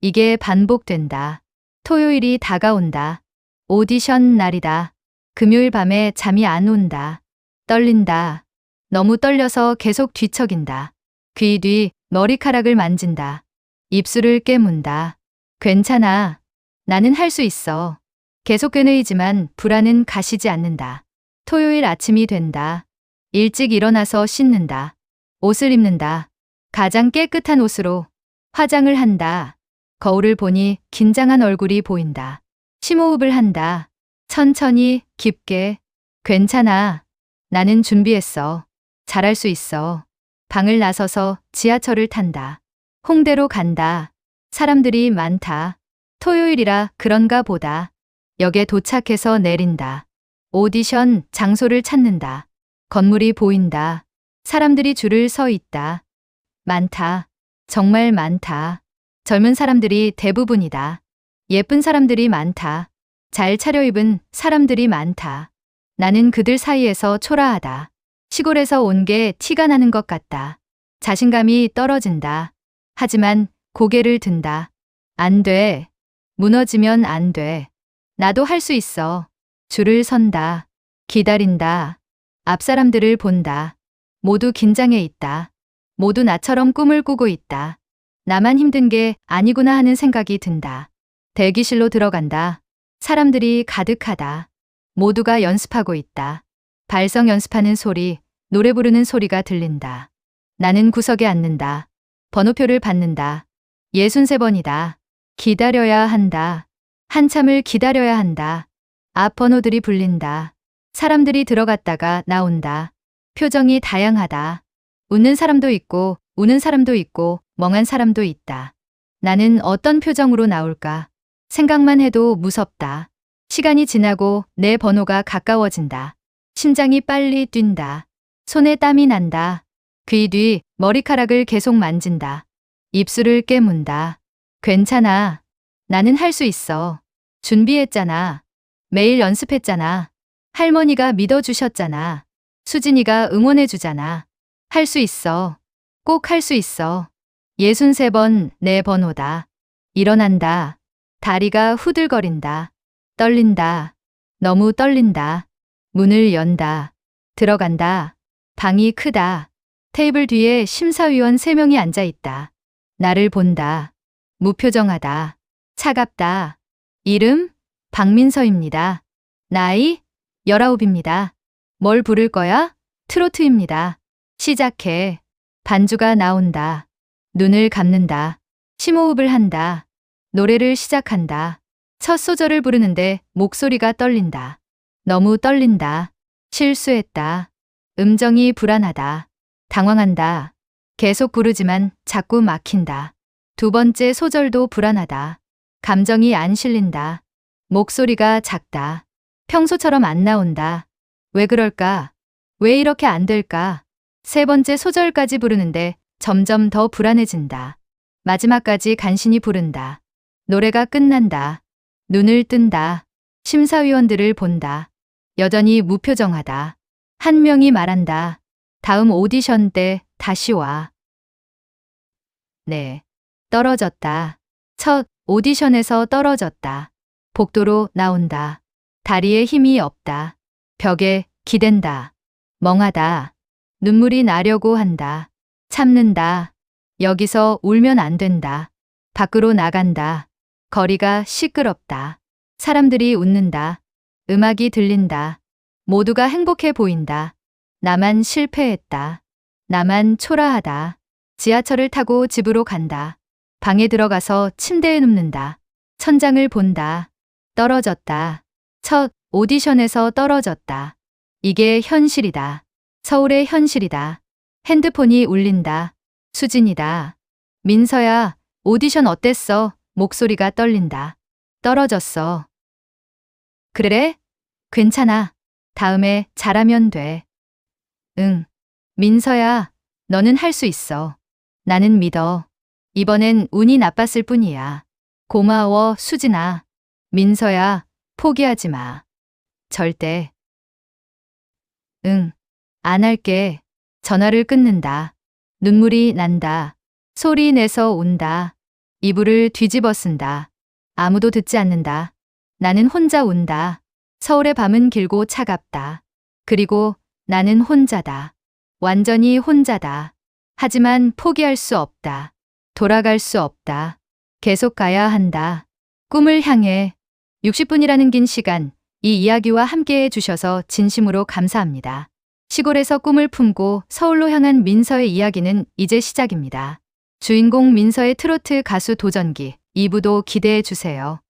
이게 반복된다. 토요일이 다가온다. 오디션 날이다. 금요일 밤에 잠이 안 온다. 떨린다. 너무 떨려서 계속 뒤척인다. 귀 뒤 머리카락을 만진다. 입술을 깨문다. 괜찮아. 나는 할 수 있어. 계속 꿰매이지만 불안은 가시지 않는다. 토요일 아침이 된다. 일찍 일어나서 씻는다. 옷을 입는다. 가장 깨끗한 옷으로 화장을 한다. 거울을 보니 긴장한 얼굴이 보인다. 심호흡을 한다. 천천히 깊게. 괜찮아. 나는 준비했어. 잘할 수 있어. 방을 나서서 지하철을 탄다. 홍대로 간다. 사람들이 많다. 토요일이라 그런가 보다. 역에 도착해서 내린다. 오디션 장소를 찾는다. 건물이 보인다. 사람들이 줄을 서 있다. 많다. 정말 많다. 젊은 사람들이 대부분이다. 예쁜 사람들이 많다. 잘 차려입은 사람들이 많다. 나는 그들 사이에서 초라하다. 시골에서 온 게 티가 나는 것 같다. 자신감이 떨어진다. 하지만 고개를 든다. 안 돼. 무너지면 안 돼. 나도 할 수 있어. 줄을 선다. 기다린다. 앞 사람들을 본다. 모두 긴장해 있다. 모두 나처럼 꿈을 꾸고 있다. 나만 힘든 게 아니구나 하는 생각이 든다. 대기실로 들어간다. 사람들이 가득하다. 모두가 연습하고 있다. 발성 연습하는 소리, 노래 부르는 소리가 들린다. 나는 구석에 앉는다. 번호표를 받는다. 63번이다. 기다려야 한다. 한참을 기다려야 한다. 앞 번호들이 불린다. 사람들이 들어갔다가 나온다. 표정이 다양하다. 웃는 사람도 있고, 우는 사람도 있고, 멍한 사람도 있다. 나는 어떤 표정으로 나올까? 생각만 해도 무섭다. 시간이 지나고 내 번호가 가까워진다. 심장이 빨리 뛴다. 손에 땀이 난다. 귀 뒤 머리카락을 계속 만진다. 입술을 깨문다. 괜찮아. 나는 할 수 있어. 준비했잖아. 매일 연습했잖아. 할머니가 믿어주셨잖아. 수진이가 응원해주잖아. 할 수 있어. 꼭 할 수 있어. 63번 내 번호다. 일어난다. 다리가 후들거린다. 떨린다. 너무 떨린다. 문을 연다. 들어간다. 방이 크다. 테이블 뒤에 심사위원 3명이 앉아 있다. 나를 본다. 무표정하다. 차갑다. 이름? 박민서입니다. 나이? 19입니다. 뭘 부를 거야? 트로트입니다. 시작해. 반주가 나온다. 눈을 감는다. 심호흡을 한다. 노래를 시작한다. 첫 소절을 부르는데 목소리가 떨린다. 너무 떨린다. 실수했다. 음정이 불안하다. 당황한다. 계속 부르지만 자꾸 막힌다. 두 번째 소절도 불안하다. 감정이 안 실린다. 목소리가 작다. 평소처럼 안 나온다. 왜 그럴까? 왜 이렇게 안 될까? 세 번째 소절까지 부르는데 점점 더 불안해진다. 마지막까지 간신히 부른다. 노래가 끝난다. 눈을 뜬다. 심사위원들을 본다. 여전히 무표정하다. 한 명이 말한다. 다음 오디션 때 다시 와. 네. 떨어졌다. 첫 오디션에서 떨어졌다. 복도로 나온다. 다리에 힘이 없다. 벽에 기댄다. 멍하다. 눈물이 나려고 한다. 참는다. 여기서 울면 안 된다. 밖으로 나간다. 거리가 시끄럽다. 사람들이 웃는다. 음악이 들린다. 모두가 행복해 보인다. 나만 실패했다. 나만 초라하다. 지하철을 타고 집으로 간다. 방에 들어가서 침대에 눕는다. 천장을 본다. 떨어졌다. 첫 오디션에서 떨어졌다. 이게 현실이다. 서울의 현실이다. 핸드폰이 울린다. 수진이다. 민서야, 오디션 어땠어? 목소리가 떨린다. 떨어졌어. 그래? 괜찮아. 다음에 잘하면 돼. 응. 민서야, 너는 할 수 있어. 나는 믿어. 이번엔 운이 나빴을 뿐이야. 고마워, 수진아. 민서야, 포기하지 마. 절대. 응. 안 할게. 전화를 끊는다. 눈물이 난다. 소리 내서 운다. 이불을 뒤집어 쓴다. 아무도 듣지 않는다. 나는 혼자 운다. 서울의 밤은 길고 차갑다. 그리고 나는 혼자다. 완전히 혼자다. 하지만 포기할 수 없다. 돌아갈 수 없다. 계속 가야 한다. 꿈을 향해 60분이라는 긴 시간, 이 이야기와 함께 해주셔서 진심으로 감사합니다. 시골에서 꿈을 품고 서울로 향한 민서의 이야기는 이제 시작입니다. 주인공 민서의 트로트 가수 도전기 2부도 기대해 주세요.